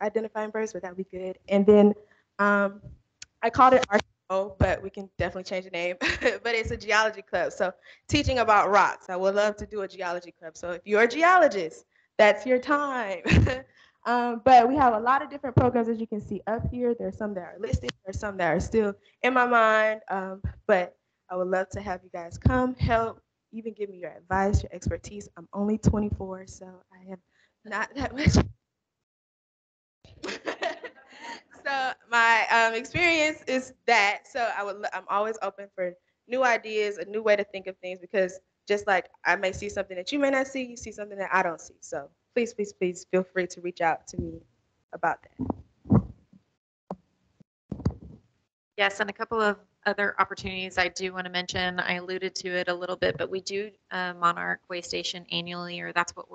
identifying birds, but that would be good. And then I called it RCO, but we can definitely change the name. But it's a geology club, so teaching about rocks. I would love to do a geology club. So if you're a geologist, that's your time. But we have a lot of different programs, as you can see up here. There's some that are listed. There's some that are still in my mind. But I would love to have you guys come, help, even give me your advice, your expertise. I'm only 24, so I have not that much. So my experience is that. So I'm always open for new ideas, a new way to think of things, because just like I may see something that you may not see, you see something that I don't see. So please, please, please feel free to reach out to me about that. Yes, and a couple of other opportunities I do want to mention. I alluded to it a little bit, but we do Monarch Way Station annually, or that's what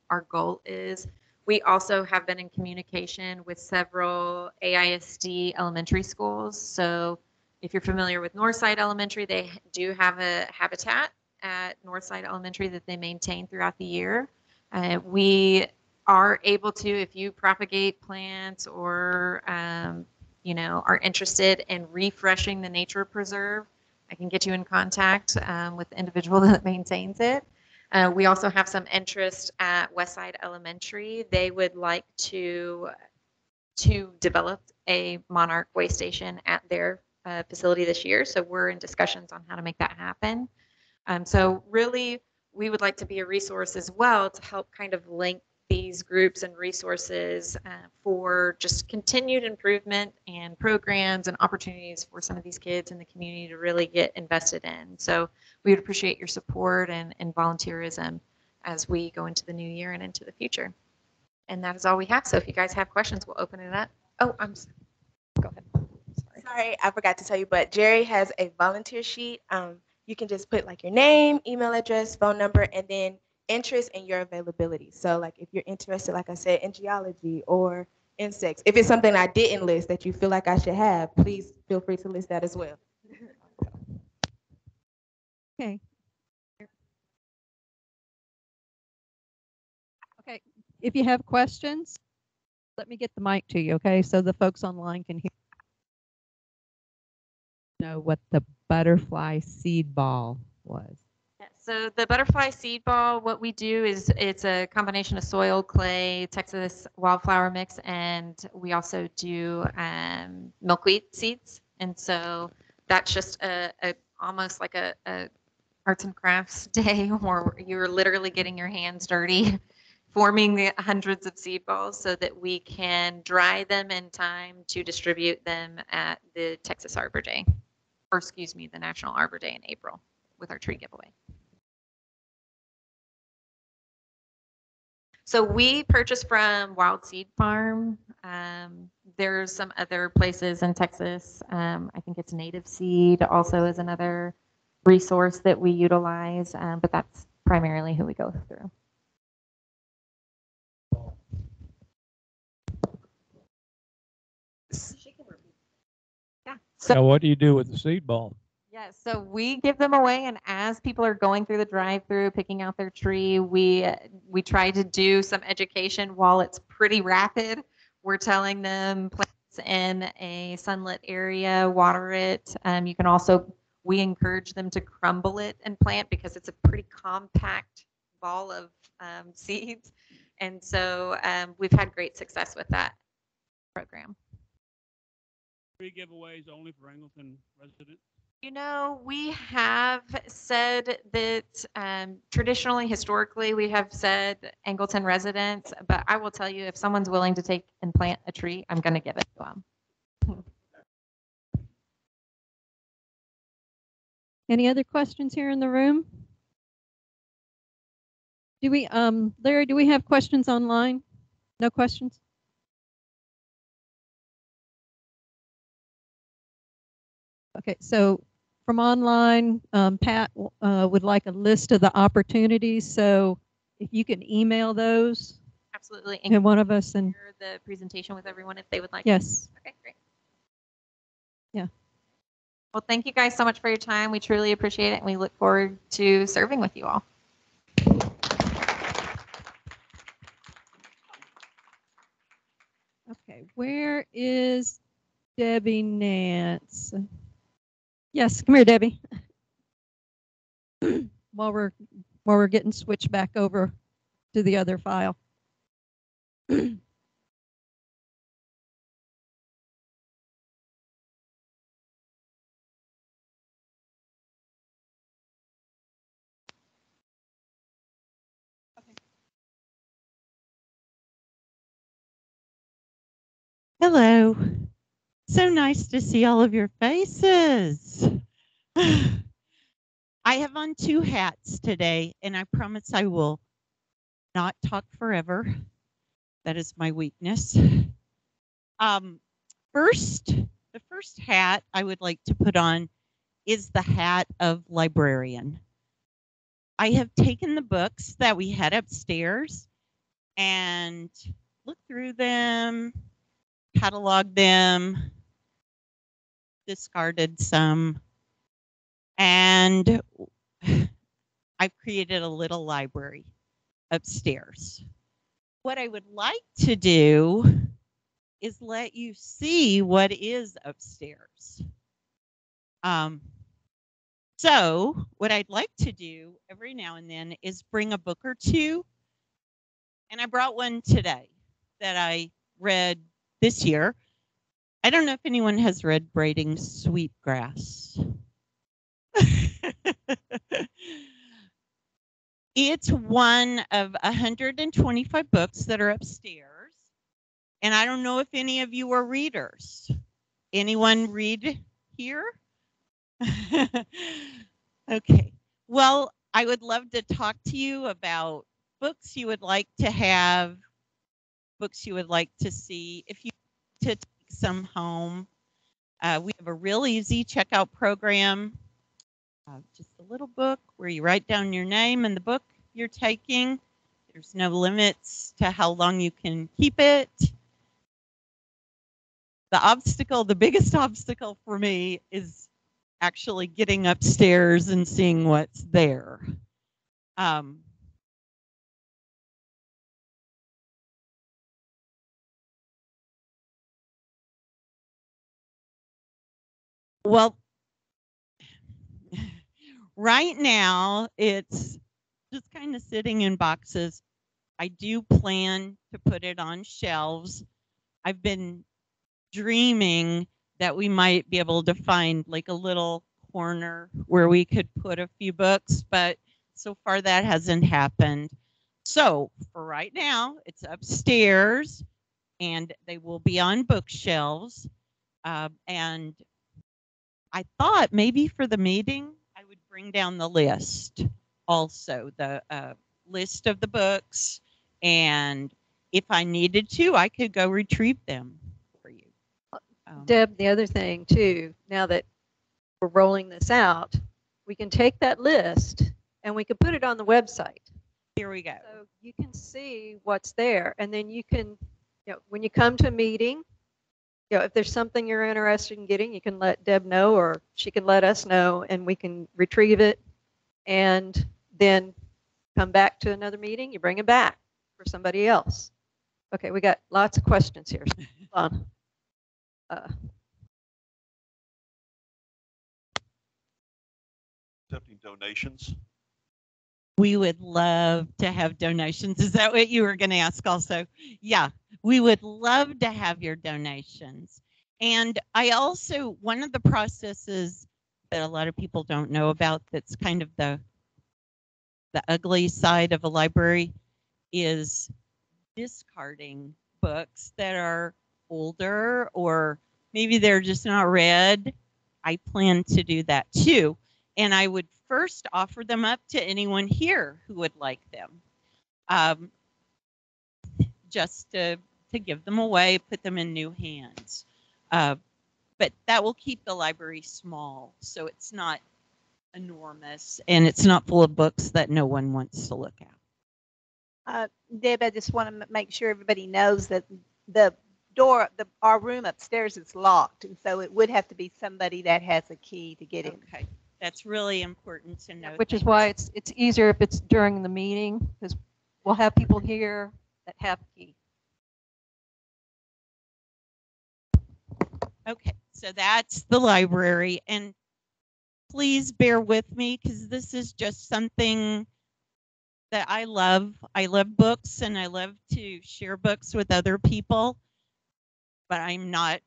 our goal is. We also have been in communication with several AISD elementary schools. So if you're familiar with Northside Elementary, they do have a habitat at Northside Elementary that they maintain throughout the year. We are able to, if you propagate plants or are interested in refreshing the nature preserve, I can get you in contact with the individual that maintains it. We also have some interest at Westside Elementary. They would like to develop a Monarch Way Station at their facility this year. So we're in discussions on how to make that happen. So really, we would like to be a resource as well to help kind of link these groups and resources for just continued improvement and programs and opportunities for some of these kids in the community to really get invested in. So we would appreciate your support and volunteerism as we go into the new year and into the future. And that is all we have. So if you guys have questions, we'll open it up. Oh, go ahead. Sorry, I forgot to tell you, but Jerry has a volunteer sheet. You can just put like your name, email address, phone number, and then interest and your availability. So like if you're interested, like I said, in geology or insects, if it's something I didn't list that you feel like I should have, please feel free to list that as well. Okay. Okay, if you have questions, let me get the mic to you, okay? So the folks online can hear. Know what the butterfly seed ball was. Yeah, so the butterfly seed ball, what we do is it's a combination of soil, clay, Texas wildflower mix, and we also do milkweed seeds. And so that's just almost like a arts and crafts day where you're literally getting your hands dirty forming the hundreds of seed balls so that we can dry them in time to distribute them at the Texas Arbor Day, or excuse me, the National Arbor Day in April with our tree giveaway. So we purchase from Wild Seed Farm. There's some other places in Texas. I think it's Native Seed also is another resource that we utilize, but that's primarily who we go through. Yeah. So Now, what do you do with the seed ball? yeah, so we give them away, and as people are going through the drive-through, picking out their tree, we try to do some education while it's pretty rapid. We're telling them plants in a sunlit area, water it. You can also, we encourage them to crumble it and plant because it's a pretty compact ball of seeds. And so we've had great success with that program. Free giveaways only for Angleton residents? You know, we have said that traditionally, historically, we have said Angleton residents, but I will tell you, if someone's willing to take and plant a tree, I'm going to give it to them. Any other questions here in the room? Do we, Larry, do we have questions online? No questions? Okay, so from online, Pat would like a list of the opportunities. So if you can email those Absolutely. to one of us and share the presentation with everyone if they would like. yes. Okay, great. Yeah. Well, thank you guys so much for your time. We truly appreciate it, and we look forward to serving with you all. Okay, where is Debbie Nance? Yes, come here, Debbie. while we're getting switched back over to the other file. Hello. So nice to see all of your faces. I have on two hats today, and I promise I will not talk forever. That is my weakness. The first hat I would like to put on is the hat of librarian. I have taken the books that we had upstairs and looked through them, cataloged them, discarded some, and I've created a little library upstairs. What I would like to do is let you see what is upstairs. So what I'd like to do every now and then is bring a book or two, and I brought one today that I read this year. I don't know if anyone has read Braiding Sweetgrass. It's one of 125 books that are upstairs. And I don't know if any of you are readers. Anyone read here? Okay. Well, I would love to talk to you about books you would like to have, books you would like to see. If you want to take some home, we have a real easy checkout program. Just a little book where you write down your name and the book you're taking. There's no limits to how long you can keep it. The biggest obstacle for me is actually getting upstairs and seeing what's there. Well, right now it's just kind of sitting in boxes. I do plan to put it on shelves. I've been dreaming that we might be able to find like a little corner where we could put a few books, but so far that hasn't happened. So for right now, it's upstairs and they will be on bookshelves. And I thought maybe for the meeting, I would bring down the list also, the list of the books. And if I needed to, I could go retrieve them for you. Deb, the other thing too, now that we're rolling this out, we can take that list and we can put it on the website. Here we go. So you can see what's there, and then you can, when you come to a meeting, if there's something you're interested in getting, you can let Deb know, or she can let us know, and we can retrieve it, and then come back to another meeting. You bring it back for somebody else. Okay, we got lots of questions here. Hold on. Accepting donations. We would love to have donations. Is that what you were going to ask also? Yeah, we would love to have your donations. And I also, one of the processes that a lot of people don't know about, that's kind of the ugly side of a library, is discarding books that are older or maybe they're just not read. I plan to do that too. And I would first offer them up to anyone here who would like them, just to give them away, put them in new hands. But that will keep the library small, so it's not enormous and it's not full of books that no one wants to look at. Deb, I just want to make sure everybody knows that the door, our room upstairs is locked, and so it would have to be somebody that has a key to get in. Okay, that's really important to know. Which is why it's easier if it's during the meeting, because we'll have people here that have a key. Okay, so that's the library, and please bear with me because this is just something that I love. I love books and I love to share books with other people, but I'm not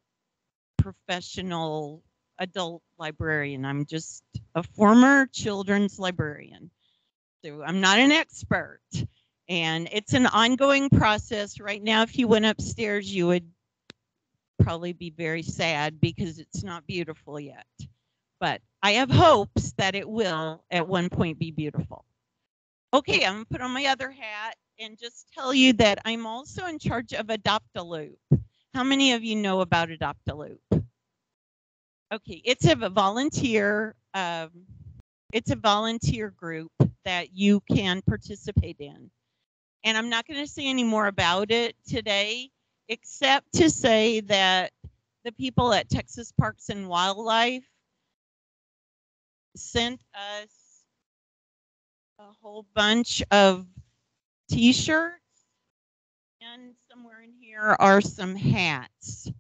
a professional adult librarian. I'm just a former children's librarian. So I'm not an expert, and it's an ongoing process. Right now, if you went upstairs, you would probably be very sad because it's not beautiful yet. But I have hopes that it will at one point be beautiful. Okay, I'm gonna put on my other hat and just tell you that I'm also in charge of Adopt-A-Loop. How many of you know about Adopt-A-Loop? Okay, it's a volunteer. It's a volunteer group that you can participate in. And I'm not going to say any more about it today, except to say that the people at Texas Parks and Wildlife sent us a whole bunch of t-shirts, and somewhere in here are some hats.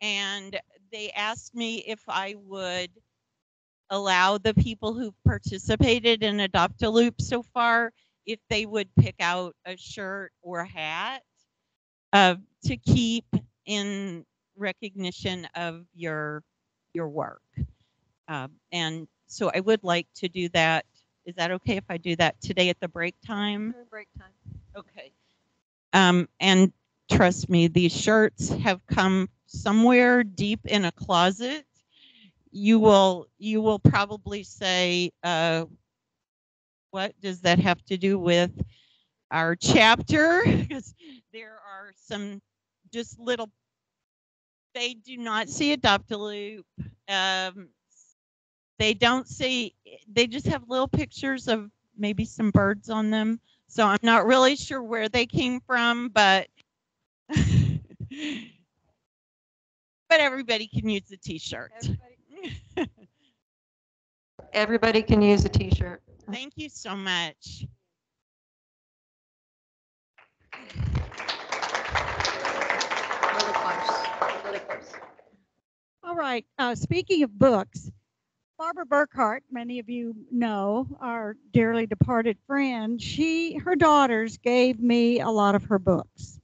And they asked me if I would allow the people who've participated in Adopt-A-Loop so far, if they would pick out a shirt or a hat to keep in recognition of your work. And so I would like to do that Is that okay if I do that today at the break time? Break time. Okay. And trust me, these shirts have come somewhere deep in a closet. You will probably say, what does that have to do with our chapter? Because there are some just little, they do not see Adopt a Loop. They don't see, they just have little pictures of maybe some birds on them. So I'm not really sure where they came from, but but everybody can use the t-shirt. Everybody can use a t-shirt. Thank you so much. Really close. Really close. All right. Speaking of books, Barbara Burkhart, many of you know, our dearly departed friend, her daughters gave me a lot of her books.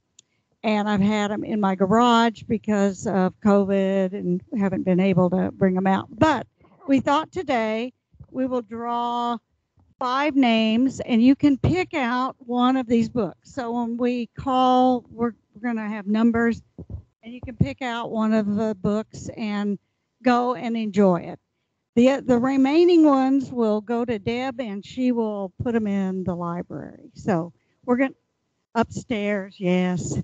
And I've had them in my garage because of COVID and haven't been able to bring them out. But we thought today we will draw 5 names and you can pick out one of these books. So when we call, we're going to have numbers and you can pick out one of the books and go and enjoy it. The remaining ones will go to Deb and she will put them in the library. So we're going upstairs, yes.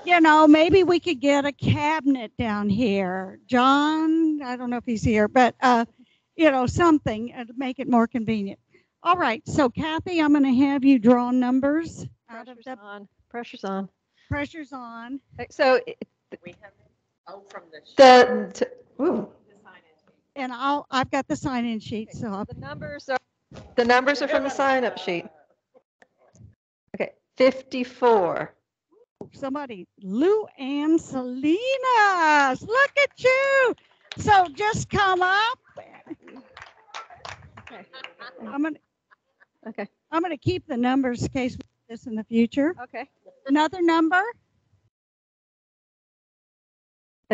You know, maybe we could get a cabinet down here. John, I don't know if he's here, but you know, something to make it more convenient. All right, so Kathy, I'm going to have you draw numbers. Pressure's on. Pressure's on. Pressure's on. Okay, so We have ooh, And I've got the sign-in sheet, so the numbers are from the sign-up sheet. Okay, 54. somebody, Lou Ann Salinas, look at you. So just come up. Okay. I'm gonna keep the numbers in case we do this in the future. Okay. Another number.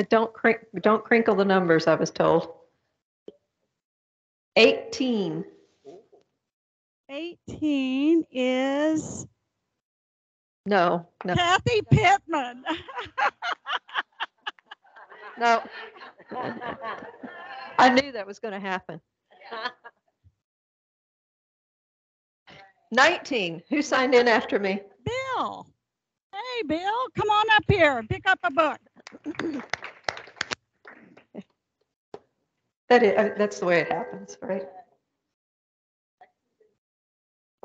Don't crinkle the numbers, I was told. 18. 18 is No. Kathy Pittman. No. I knew that was going to happen. 19. Who signed in after me? Bill. Hey, Bill, come on up here and pick up a book. That's the way it happens, right?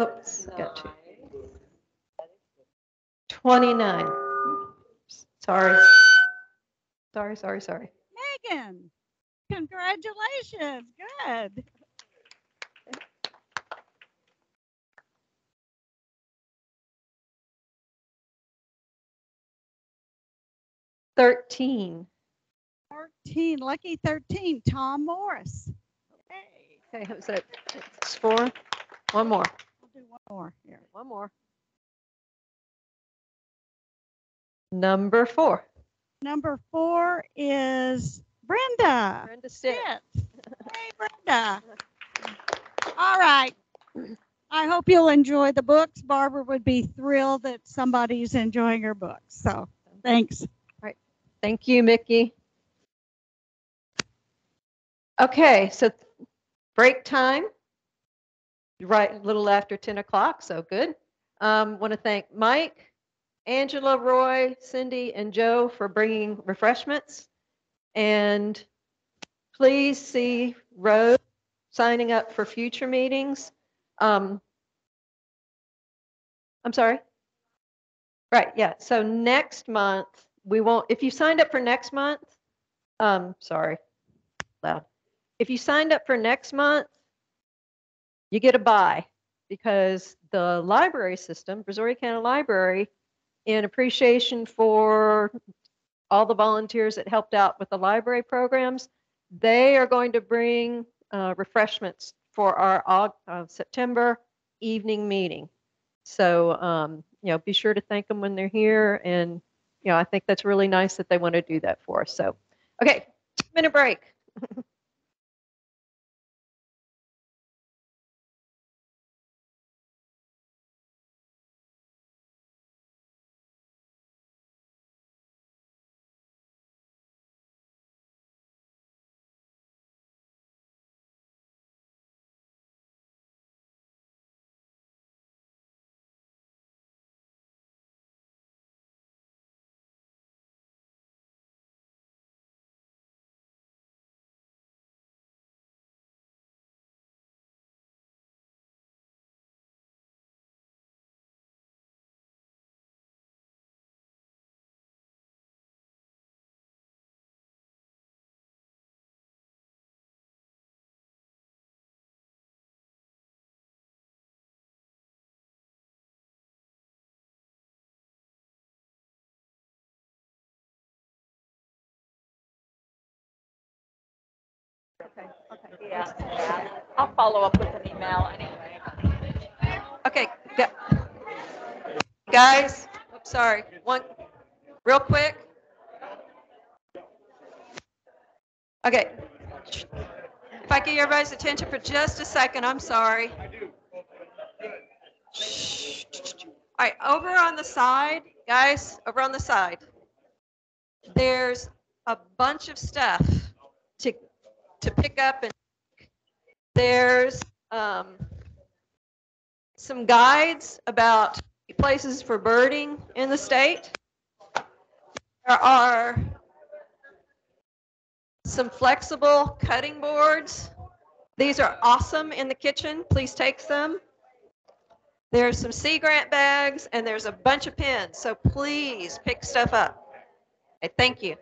Oops, got you. 29. Sorry. Sorry. Megan, congratulations. Good. $13. 13, lucky 13, Tom Morris. Hey. Okay, so it's 4. One more. I'll do one more here. One more. Number 4. Number 4 is Brenda. Brenda Stitt. Hey, Brenda. All right. I hope you'll enjoy the books. Barbara would be thrilled that somebody's enjoying her books. So thanks. All right. Thank you, Mickey. Okay, so break time. Right, a little after 10 o'clock, so good. Want to thank Mike, Angela, Roy, Cindy, and Joe for bringing refreshments. And please see Rose signing up for future meetings. I'm sorry. Right, yeah. So next month, we won't, if you signed up for next month, sorry, loud. If you signed up for next month, you get a buy because the library system, Brazoria County Library, in appreciation for all the volunteers that helped out with the library programs, they are going to bring refreshments for our September evening meeting. So, you know, be sure to thank them when they're here. And, you know, I think that's really nice that they want to do that for us. So, okay, 2-minute break. Okay, okay. Yeah. I'll follow up with an email anyway. Okay, guys, oops, sorry, one, real quick. Okay, if I get everybody's attention for just a second, I'm sorry. Shh. All right, over on the side, guys, over on the side, there's a bunch of stuff to to pick up, and there's some guides about places for birding in the state. There are some flexible cutting boards. These are awesome in the kitchen. Please take some. There's some Sea Grant bags, and there's a bunch of pens. So please pick stuff up. Okay, thank you.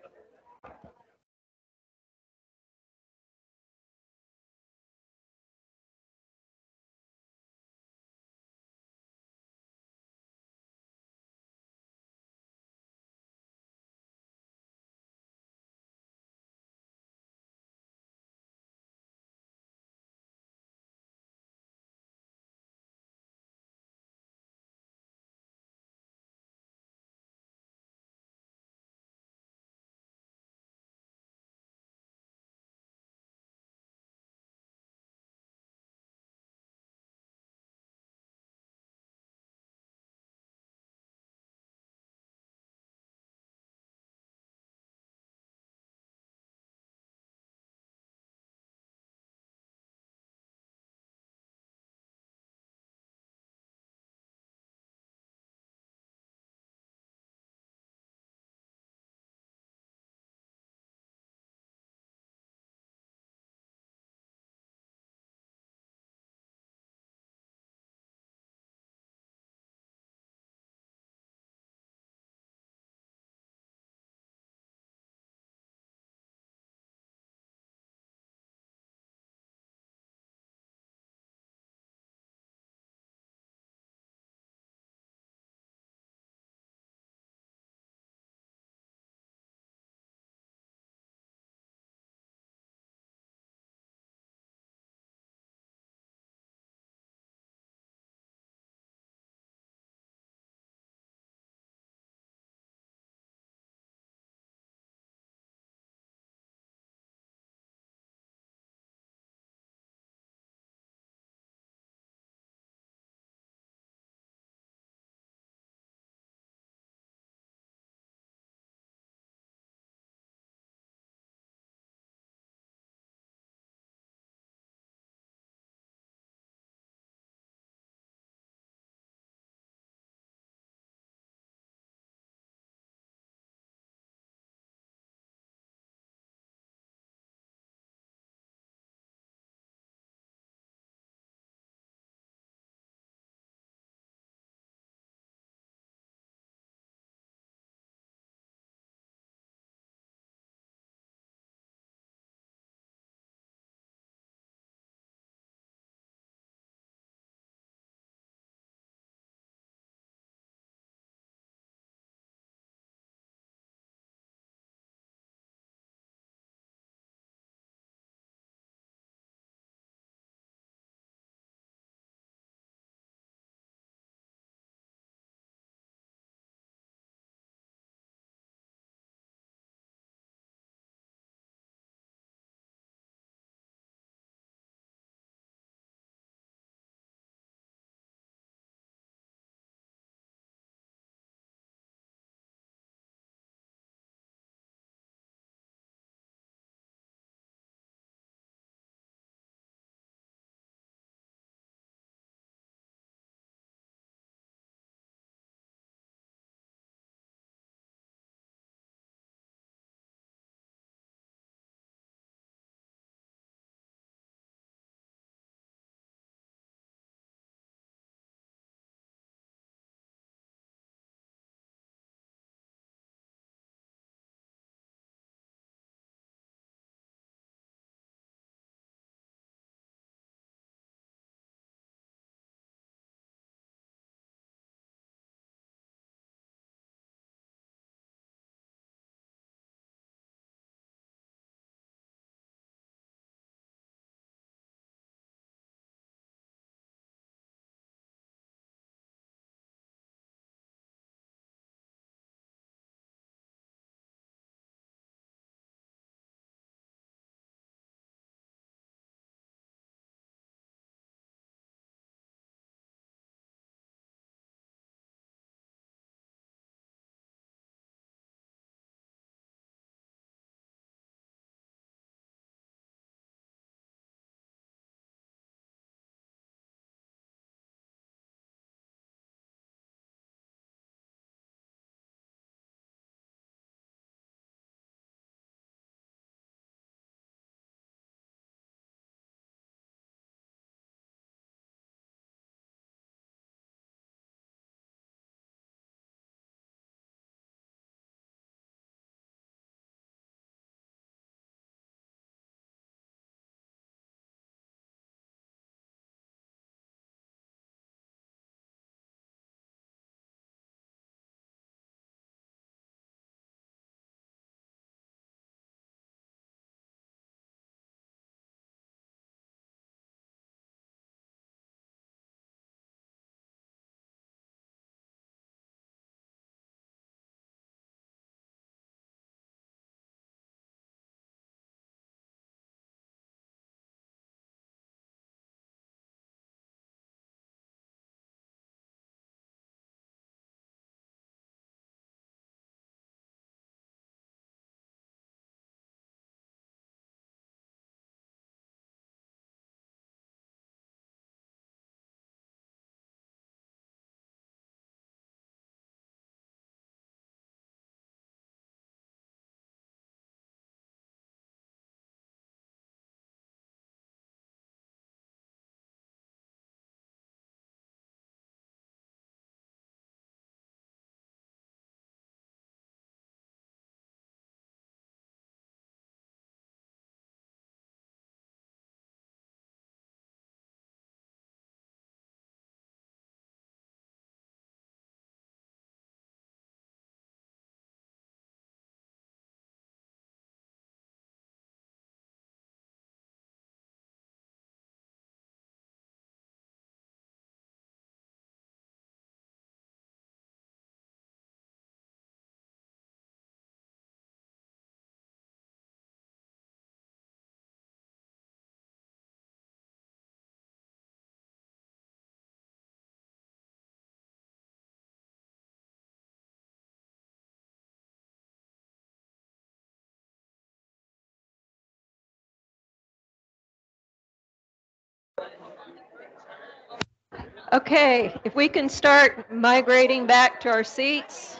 Okay, if we can start migrating back to our seats,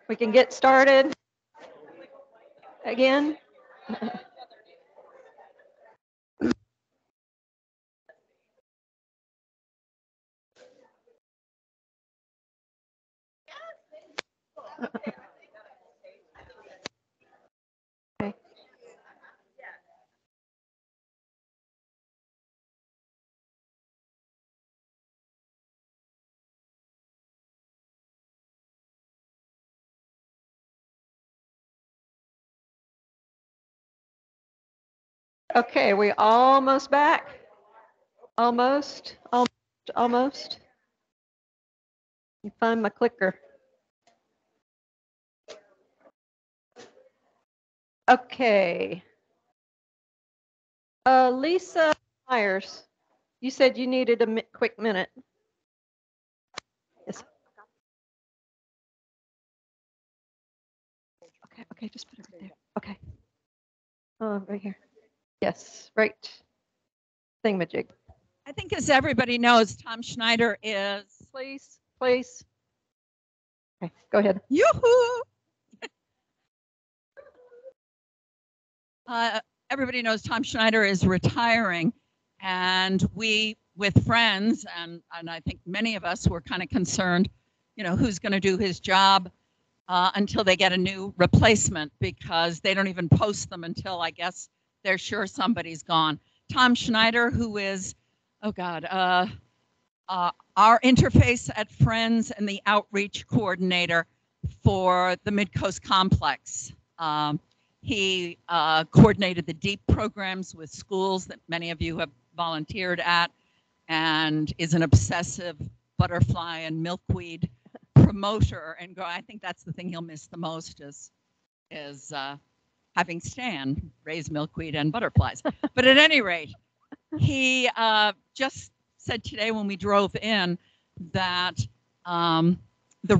we can get started again. Okay. Okay, we almost back. Almost. Almost. You find my clicker. Okay. Lisa Myers, you said you needed a quick minute. Yes. Okay, just put it right there. Okay. Right here. Yes, right. Thingamajig. I think as everybody knows, Tom Schneider is. Please. Okay, go ahead. Yoo-hoo! Everybody knows Tom Schneider is retiring, and we, with friends, and I think many of us were kind of concerned, who's going to do his job until they get a new replacement, because they don't even post them until, I guess, they're sure somebody's gone. Tom Schneider, who is, our interface at Friends and the outreach coordinator for the Midcoast Complex. He coordinated the DEEP programs with schools that many of you have volunteered at, and is an obsessive butterfly and milkweed promoter. And I think that's the thing he'll miss the most is having Stan raise milkweed and butterflies. But at any rate, he just said today when we drove in that the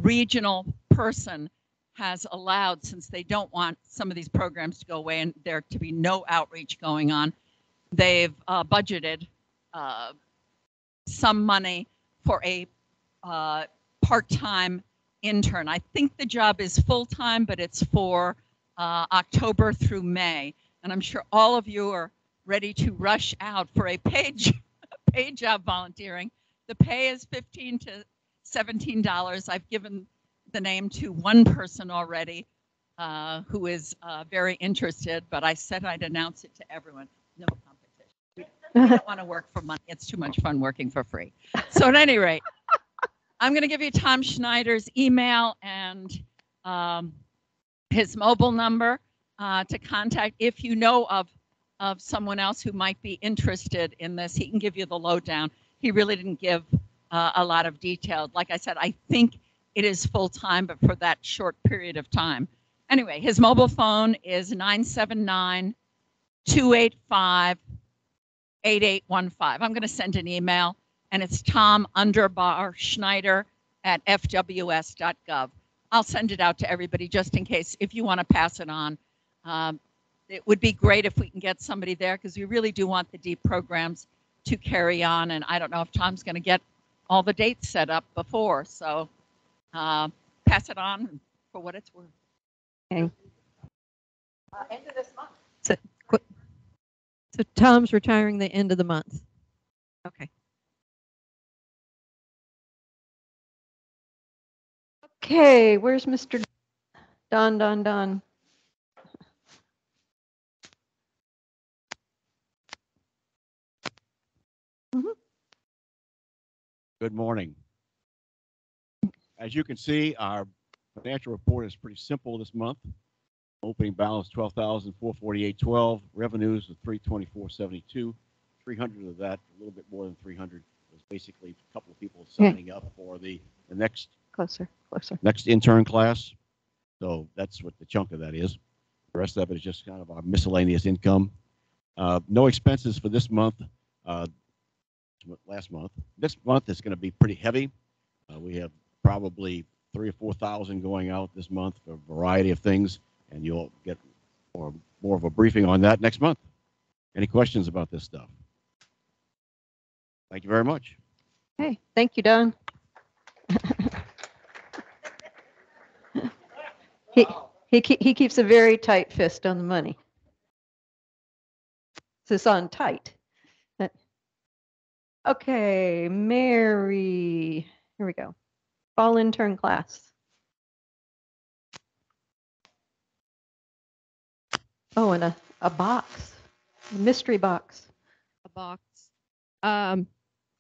regional person has allowed, since they don't want some of these programs to go away and there to be no outreach going on, they've budgeted some money for a part-time intern. I think the job is full-time, but it's for October through May. And I'm sure all of you are ready to rush out for a paid job volunteering. The pay is $15 to $17. I've given the name to one person already who is very interested, but I said I'd announce it to everyone. No competition. We don't want to work for money. It's too much fun working for free. So at any rate, I'm going to give you Tom Schneider's email and his mobile number to contact if you know of someone else who might be interested in this. He can give you the lowdown. He really didn't give a lot of detail. Like I said, I think it is full-time, but for that short period of time. Anyway, his mobile phone is 979-285-8815. I'm going to send an email, and it's tom_Schneider@fws.gov. I'll send it out to everybody just in case, if you want to pass it on. It would be great if we can get somebody there, because we really do want the DEEP programs to carry on, and I don't know if Tom's going to get all the dates set up before, so pass it on for what it's worth. Okay. End of this month. So Tom's retiring the end of the month. Okay. Okay, where's Mr. Don? Mm-hmm. Good morning. As you can see, our financial report is pretty simple this month. Opening balance $12,448.12. Revenues of $324.72. 300 of that, a little bit more than 300, was basically a couple of people signing up for the next next intern class. So that's what the chunk of that is. The rest of it is just kind of our miscellaneous income. No expenses for this month. Last month. This month is going to be pretty heavy. We have probably 3,000 or 4,000 going out this month for a variety of things, and you'll get more of a briefing on that next month. Any questions about this stuff? Thank you very much. Okay, thank you, Don. He keeps a very tight fist on the money. It's on tight. Okay, Mary. Here we go. Fall intern class. Oh, and a box, a mystery box. A box.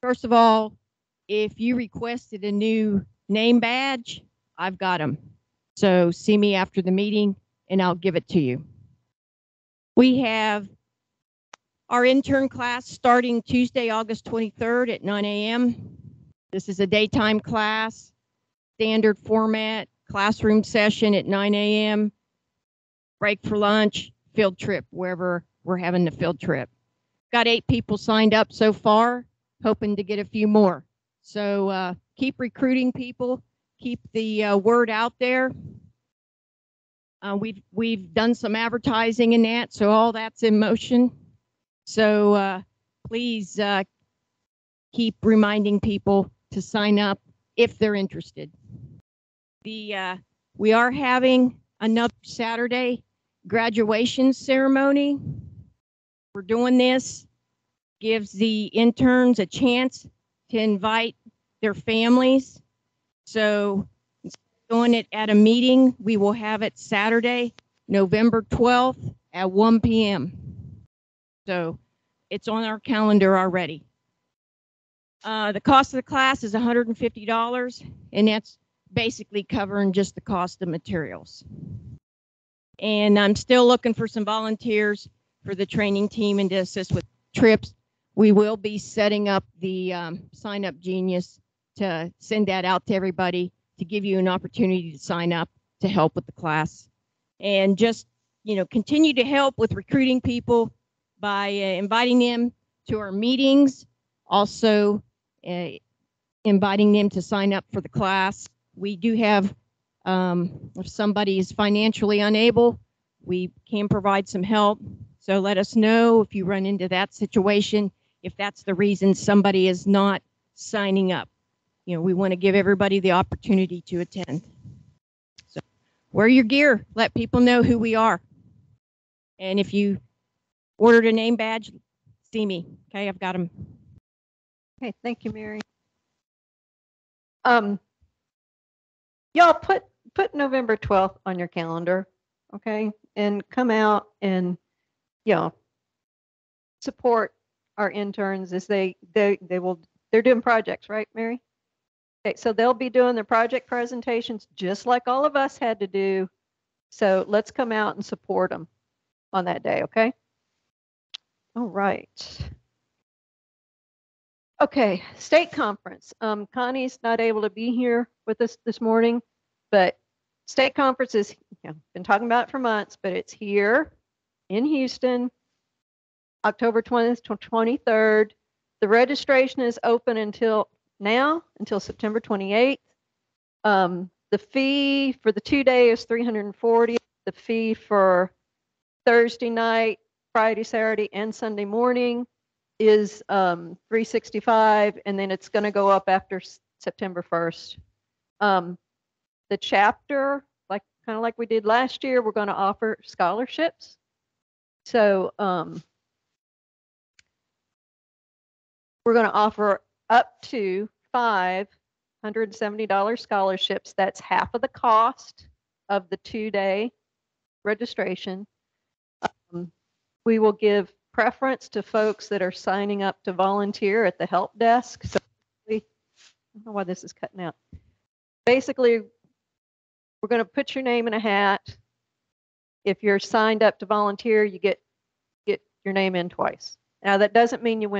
First of all, if you requested a new name badge, I've got them. So see me after the meeting and I'll give it to you. We have our intern class starting Tuesday, August 23rd at 9 a.m. This is a daytime class, standard format, classroom session at 9 a.m., break for lunch, field trip, wherever we're having the field trip. Got 8 people signed up so far, hoping to get a few more. So keep recruiting people, keep the word out there. We've done some advertising in that, so all that's in motion. So please keep reminding people to sign up if they're interested. We are having another Saturday graduation ceremony. We're doing this, gives the interns a chance to invite their families. So doing it at a meeting, we will have it Saturday, November 12th at 1 p.m. So it's on our calendar already. The cost of the class is $150, and that's basically covering just the cost of materials. And I'm still looking for some volunteers for the training team and to assist with trips. We will be setting up the Sign Up Genius to send that out to everybody to give you an opportunity to sign up to help with the class. And just, continue to help with recruiting people by inviting them to our meetings, also inviting them to sign up for the class. We do have, if somebody is financially unable, we can provide some help. So let us know if you run into that situation, if that's the reason somebody is not signing up. We want to give everybody the opportunity to attend. So wear your gear, let people know who we are. And if you ordered a name badge, see me. Okay, I've got them. Okay, thank you, Mary. Y'all put November 12th on your calendar, okay? And come out and, support our interns as they're doing projects, right, Mary? Okay, so they'll be doing their project presentations just like all of us had to do. So let's come out and support them on that day, okay? All right. Okay, state conference. Connie's not able to be here with us this morning, but state conference is, been talking about it for months, but it's here in Houston, October 20th to 23rd. The registration is open until September 28th. The fee for the 2-day is $340. The fee for Thursday night, Friday, Saturday, and Sunday morning is $365, and then it's going to go up after September 1st. The chapter, kind of like we did last year, we're going to offer scholarships. So we're going to offer up to $570 scholarships. That's half of the cost of the 2-day registration. We will give preference to folks that are signing up to volunteer at the help desk. So I don't know why this is cutting out. Basically, we're going to put your name in a hat. If you're signed up to volunteer, you get your name in twice. Now that doesn't mean you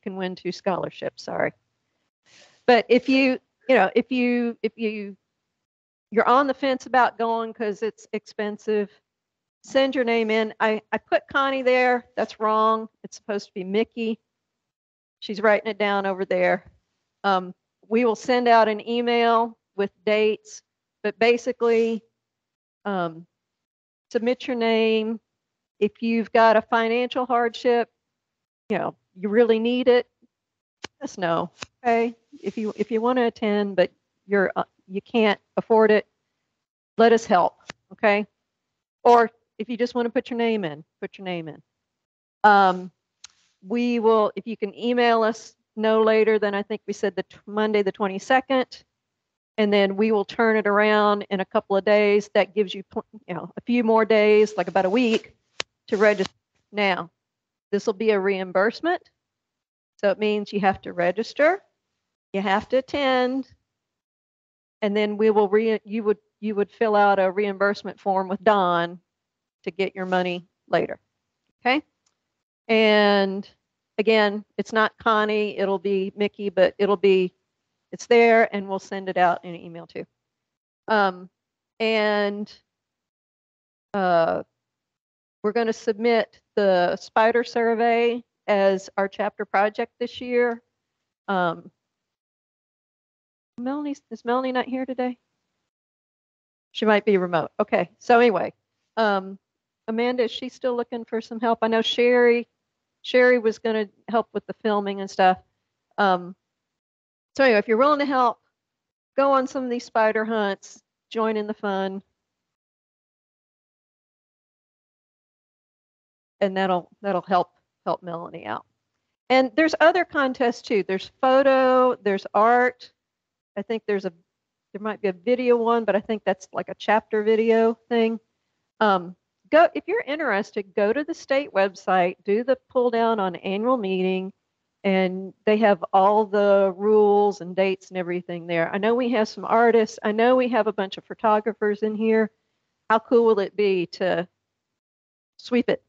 can win 2 scholarships, sorry. But if you're on the fence about going because it's expensive, send your name in. I put Connie there. That's wrong. It's supposed to be Mickey. She's writing it down over there. We will send out an email with dates, but basically submit your name. If you've got a financial hardship, you really need it, let us know. Okay, if you want to attend, but you can't afford it, let us help. Okay, or if you just want to put your name in, put your name in. We will, if you can email us no later than I think we said Monday the 22nd, and then we will turn it around in a couple of days. That gives you, a few more days, like about a week, to register. Now, this will be a reimbursement, so it means you have to register, you have to attend, and then we will you would fill out a reimbursement form with Don to get your money later. Okay, and again, it's not Connie, it'll be Mickey, but it's there, and we'll send it out in an email too. And we're going to submit the spider survey as our chapter project this year. Is Melanie not here today? She might be remote. Okay, so anyway, Amanda, is she still looking for some help? I know Sherry was going to help with the filming and stuff. So anyway, if you're willing to help, go on some of these spider hunts, join in the fun, and that'll help Melanie out. And there's other contests too. There's photo, there's art. I think there might be a video one, but I think that's like a chapter video thing. If you're interested, go to the state website, do the pull down on annual meeting, and they have all the rules and dates and everything there. I know we have some artists. I know we have a bunch of photographers in here. How cool will it be to sweep it?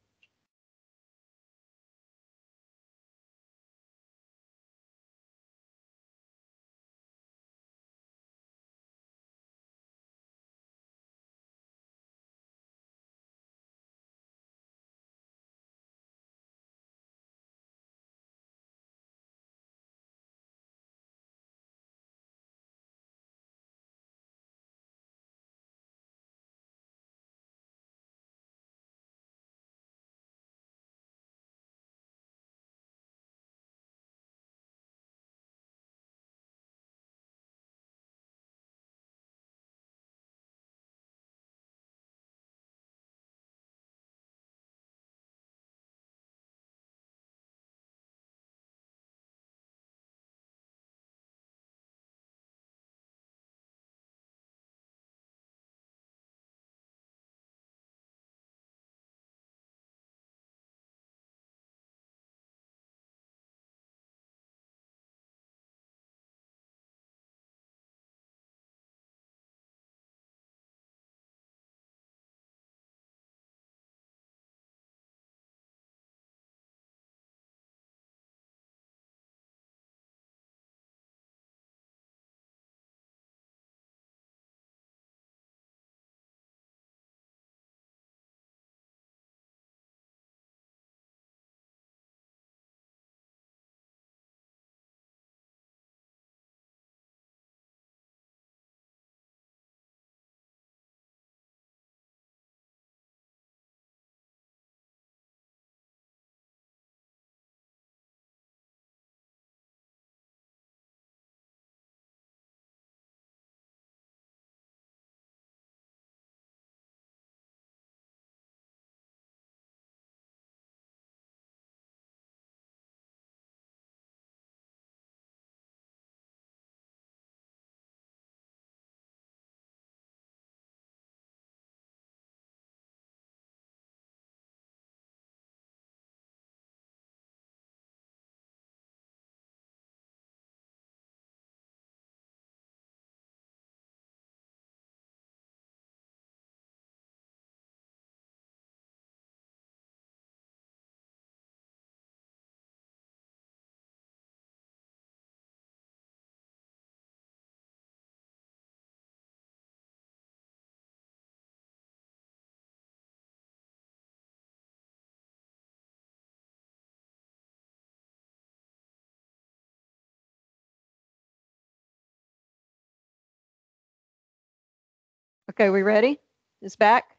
Okay, we ready? Is back?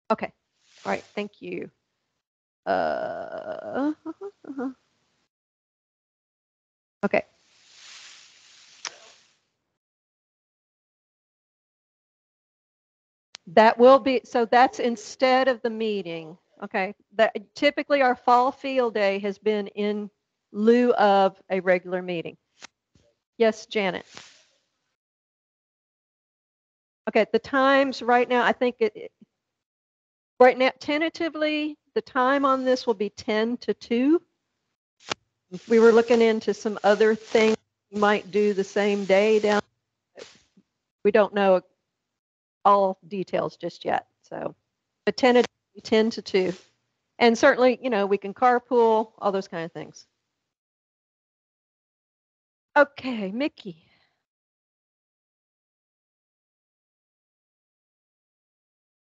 Okay. All right, thank you. Okay. That will be, so that's instead of the meeting. Okay. That typically our fall field day has been in lieu of a regular meeting. Yes, Janet. Okay, the times right now, I think right now, tentatively, the time on this will be 10 to 2. We were looking into some other things we might do the same day down. We don't know all details just yet. So, but tentatively 10 to 2. And certainly, you know, we can carpool, all those kind of things. Okay, Mickey.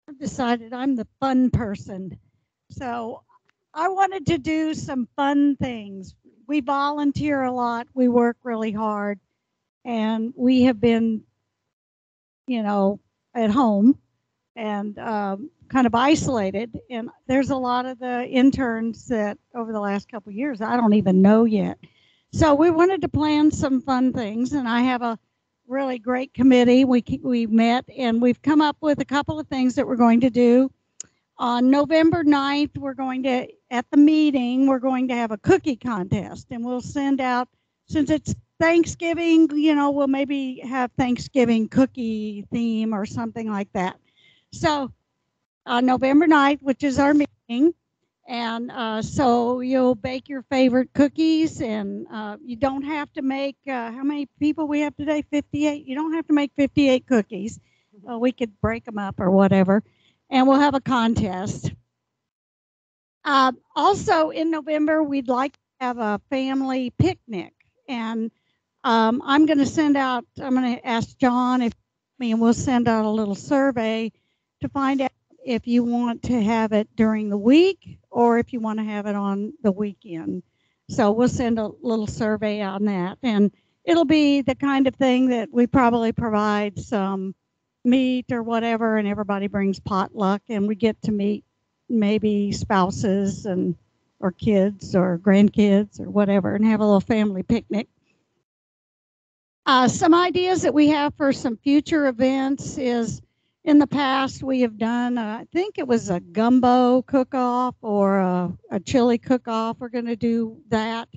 I've decided I'm the fun person. So I wanted to do some fun things. We volunteer a lot, we work really hard, and we have been, you know, at home and kind of isolated. And there's a lot of the interns that over the last couple of years I don't even know yet. So we wanted to plan some fun things, and I have a really great committee. We met and we've come up with a couple of things that we're going to do. On November 9th, we're going to, at the meeting, we're going to have a cookie contest, and we'll send out, since it's Thanksgiving, you know, we'll maybe have Thanksgiving cookie theme or something like that. So on November 9th, which is our meeting, and so you'll bake your favorite cookies, and you don't have to make, how many people we have today? 58? You don't have to make 58 cookies. We could break them up or whatever, and we'll have a contest. Also in November, we'd like to have a family picnic, and I'm going to ask John and we'll send out a little survey to find out if you want to have it during the week or if you want to have it on the weekend. So we'll send a little survey on that, and it'll be the kind of thing that we probably provide some meat or whatever, and everybody brings potluck, and we get to meet maybe spouses and or kids or grandkids or whatever, and have a little family picnic. Some ideas that we have for some future events is, in the past we have done, I think it was a gumbo cook-off or a chili cook-off. We're going to do that.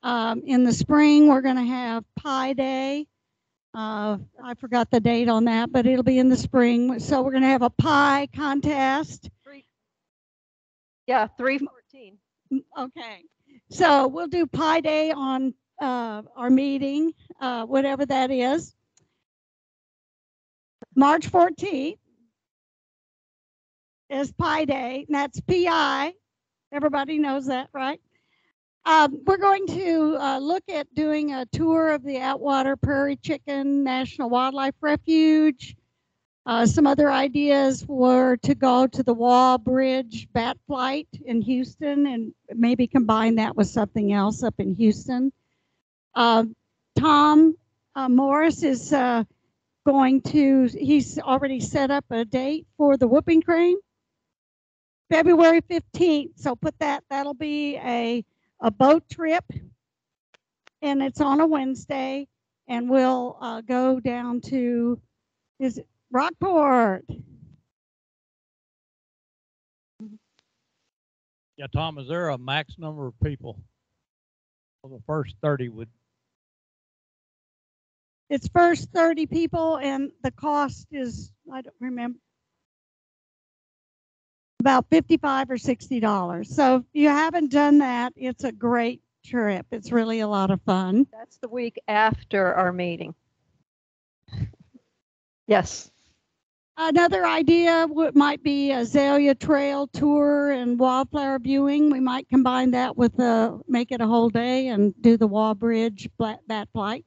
In the spring, we're going to have Pie Day. I forgot the date on that, but it'll be in the spring. So we're going to have a pie contest. Yeah, 3/14. Okay. So we'll do Pie Day on our meeting, whatever that is. March 14th is Pie Day, and that's P-I. Everybody knows that, right? We're going to look at doing a tour of the Atwater Prairie Chicken National Wildlife Refuge. Some other ideas were to go to the Wall Bridge Bat Flight in Houston and maybe combine that with something else up in Houston. Tom Morris is he's already set up a date for the Whooping Crane, February 15th. So put that'll be a boat trip, and it's on a Wednesday, and we'll go down to, is it Rockport? Yeah, Tom, is there a max number of people? Well, the first 30 would. It's first 30 people, and the cost is, I don't remember, about $55 or $60. So if you haven't done that, it's a great trip. It's really a lot of fun. That's the week after our meeting. Yes. Another idea might be a Azalea Trail tour and wildflower viewing. We might combine that with make it a whole day and do the Wall Bridge Bat Flight.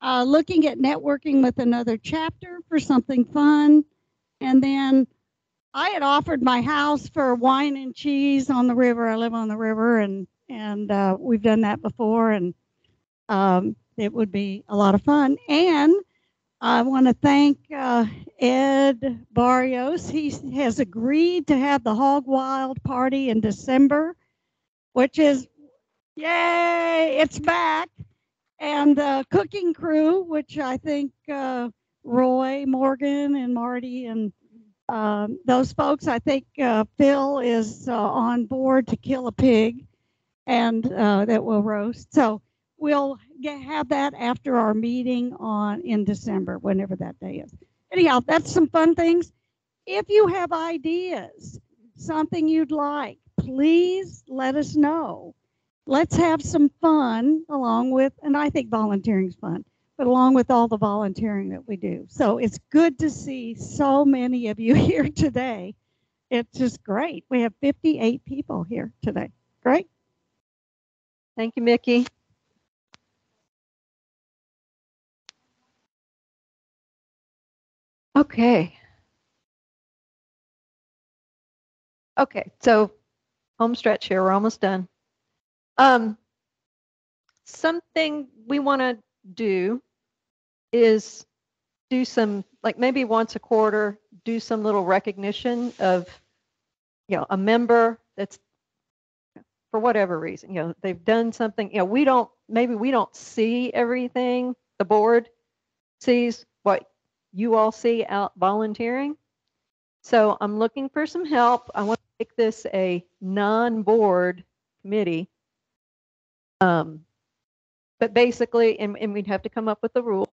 Looking at networking with another chapter for something fun. And then I had offered my house for wine and cheese on the river. I live on the river, and we've done that before, and it would be a lot of fun. And I want to thank Ed Barrios. He has agreed to have the Hog Wild party in December, which is, yay, it's back. And the cooking crew, which I think Roy, Morgan, and Marty, and those folks. I think Phil is on board to kill a pig, and that will roast. So we'll have that after our meeting in December, whenever that day is. Anyhow, that's some fun things. If you have ideas, something you'd like, please let us know. Let's have some fun along with, and I think volunteering is fun, but along with all the volunteering that we do. So it's good to see so many of you here today. It's just great. We have 58 people here today. Great. Thank you, Mickey. Okay. Okay, so home stretch here. We're almost done. Something we want to do is do some, like maybe once a quarter, do some little recognition of, a member that's, for whatever reason, they've done something, maybe we don't see everything the board sees what you all see out volunteering. So I'm looking for some help. I want to make this a non-board committee. But basically, and we'd have to come up with a rule.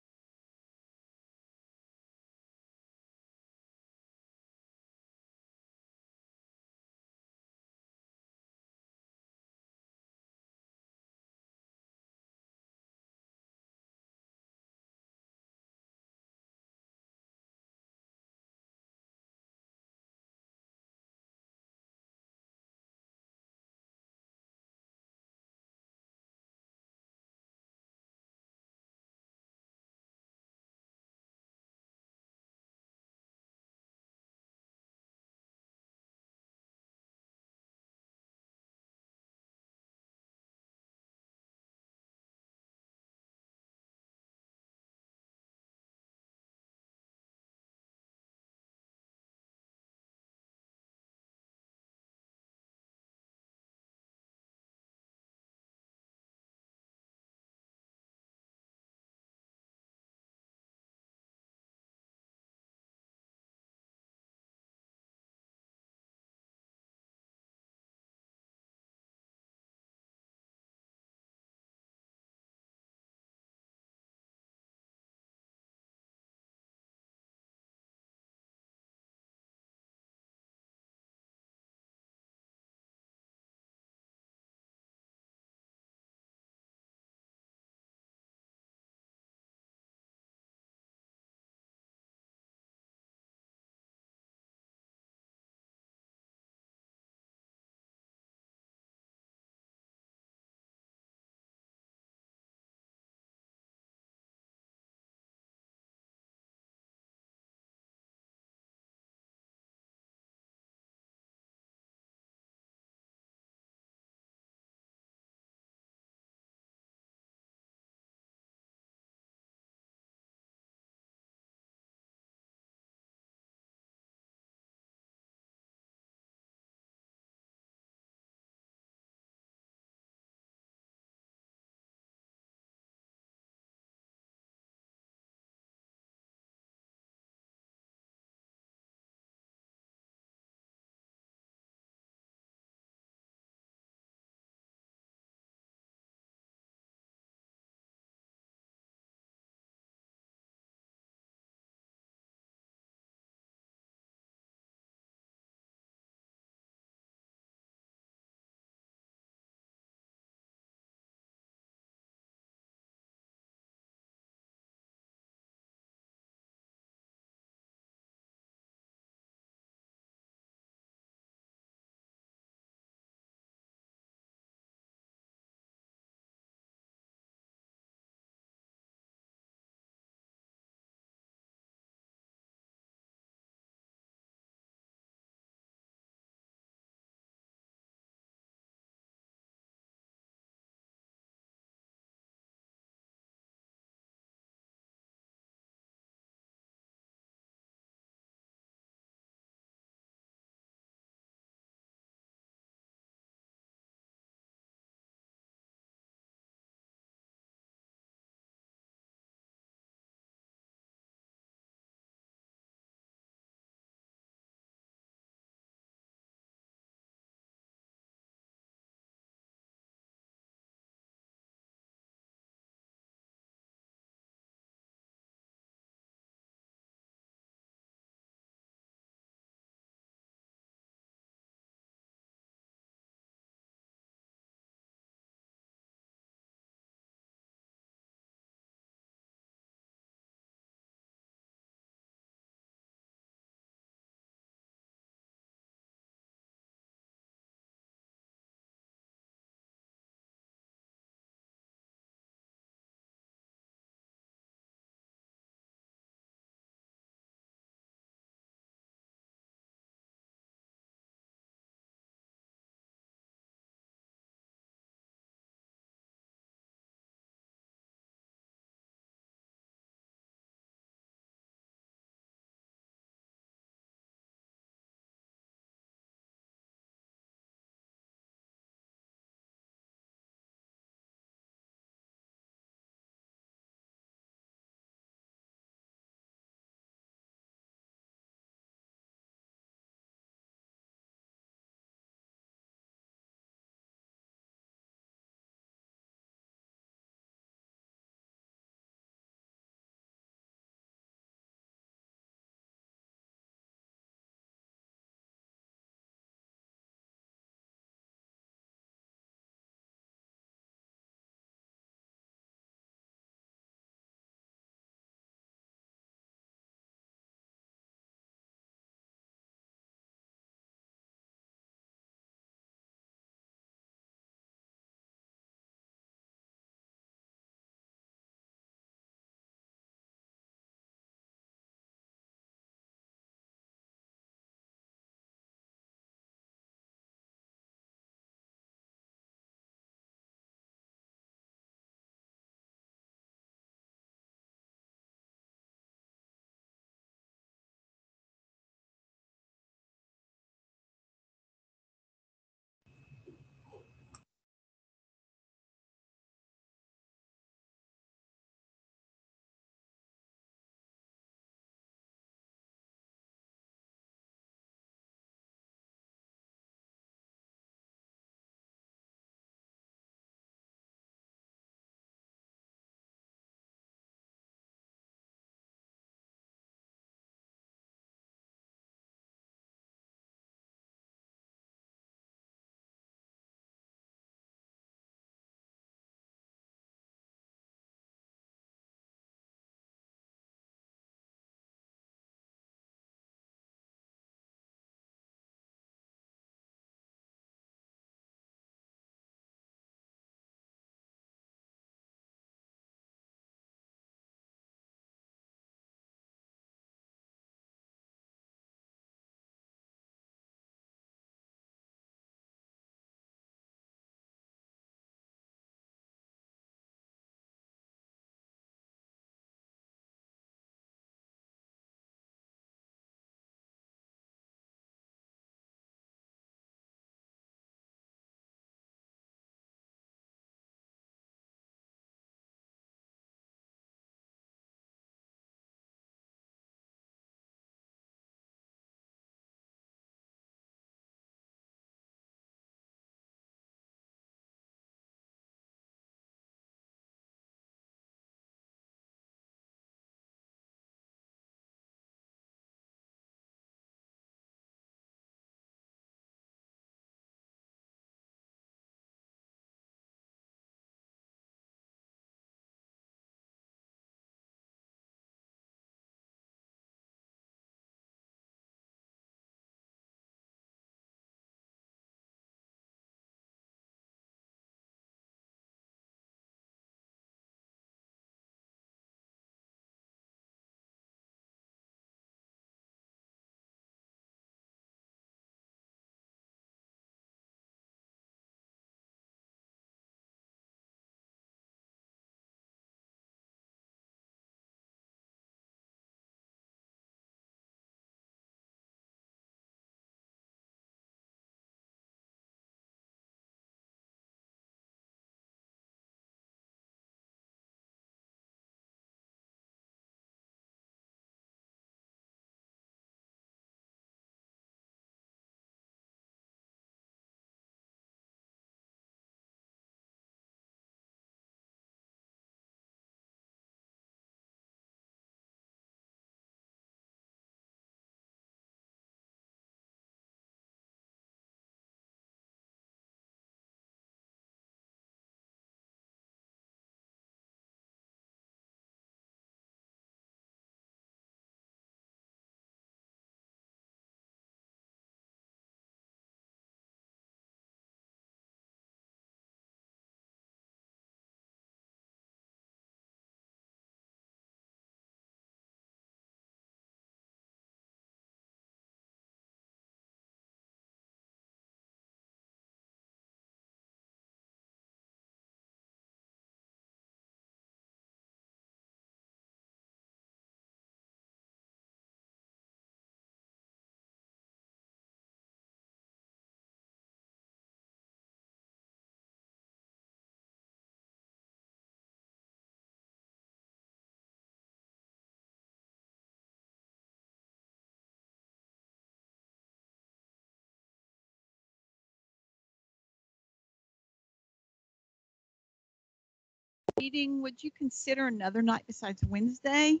meeting, would you consider another night besides Wednesday?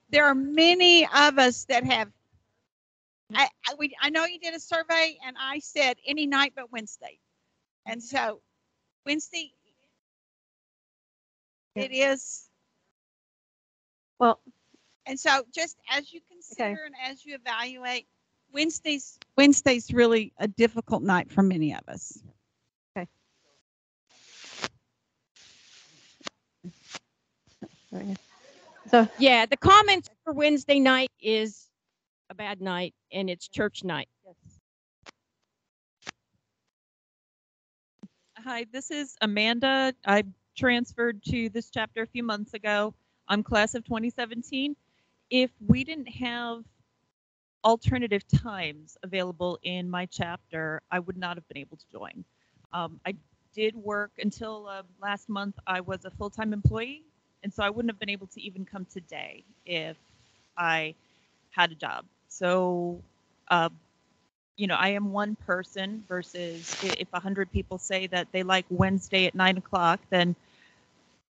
There are many of us that have. I know you did a survey, and I said any night but Wednesday, and so Wednesday it is. Well, and so just as you consider and as you evaluate, Wednesday's really a difficult night for many of us. Okay. So yeah, the comments for Wednesday night is a bad night and it's church night. Hi, this is Amanda. I transferred to this chapter a few months ago. I'm class of 2017. If we didn't have alternative times available in my chapter, I would not have been able to join. I did work until last month. I was a full-time employee, and so I wouldn't have been able to even come today if I had a job. So, you know, I am one person versus if 100 people say that they like Wednesday at 9 o'clock, then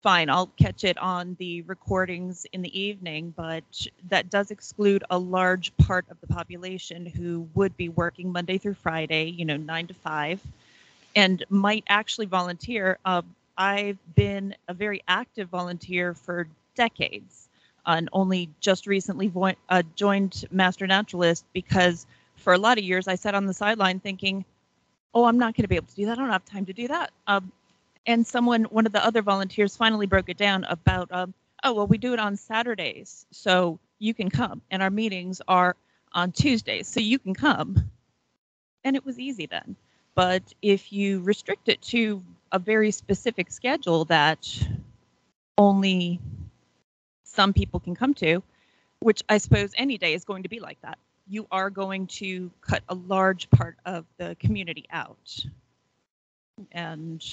fine, I'll catch it on the recordings in the evening, but that does exclude a large part of the population who would be working Monday through Friday, you know, 9 to 5, and might actually volunteer. I've been a very active volunteer for decades and only just recently joined Master Naturalist because for a lot of years I sat on the sideline thinking, oh, I'm not going to be able to do that. I don't have time to do that. And one of the other volunteers finally broke it down about, oh, well, we do it on Saturdays, so you can come. And our meetings are on Tuesdays, so you can come. And it was easy then. But if you restrict it to a very specific schedule that only some people can come to, which I suppose any day is going to be like that, you are going to cut a large part of the community out. And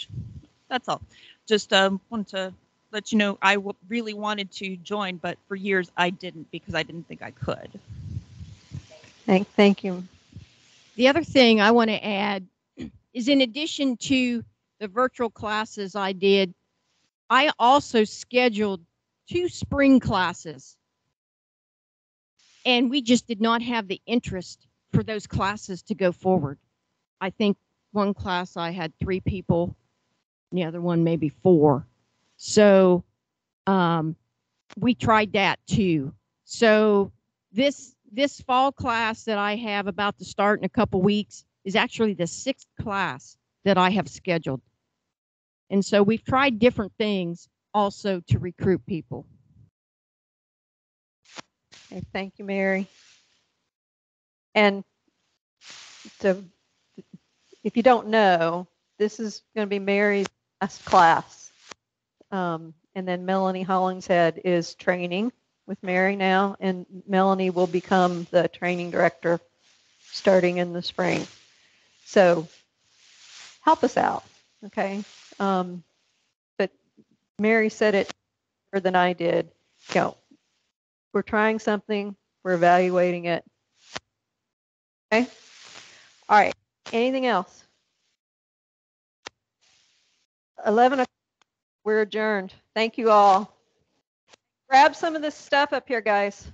that's all. Just wanted to let you know I really wanted to join, but for years I didn't because I didn't think I could. Thank you. The other thing I want to add is in addition to the virtual classes I did, I also scheduled 2 spring classes. And we just did not have the interest for those classes to go forward. I think one class I had 3 people, the other one maybe 4. So we tried that too. So this fall class that I have about to start in a couple weeks is actually the 6th class that I have scheduled. And so we've tried different things also to recruit people. Okay, thank you, Mary. And so if you don't know, this is going to be Mary's last class. And then Melanie Hollingshead is training with Mary now, and Melanie will become the training director starting in the spring. So help us out, okay? But Mary said it better than I did. You know, we're trying something, we're evaluating it. Okay? All right. Anything else? 11 o'clock. We're adjourned. Thank you all. Grab some of this stuff up here, guys.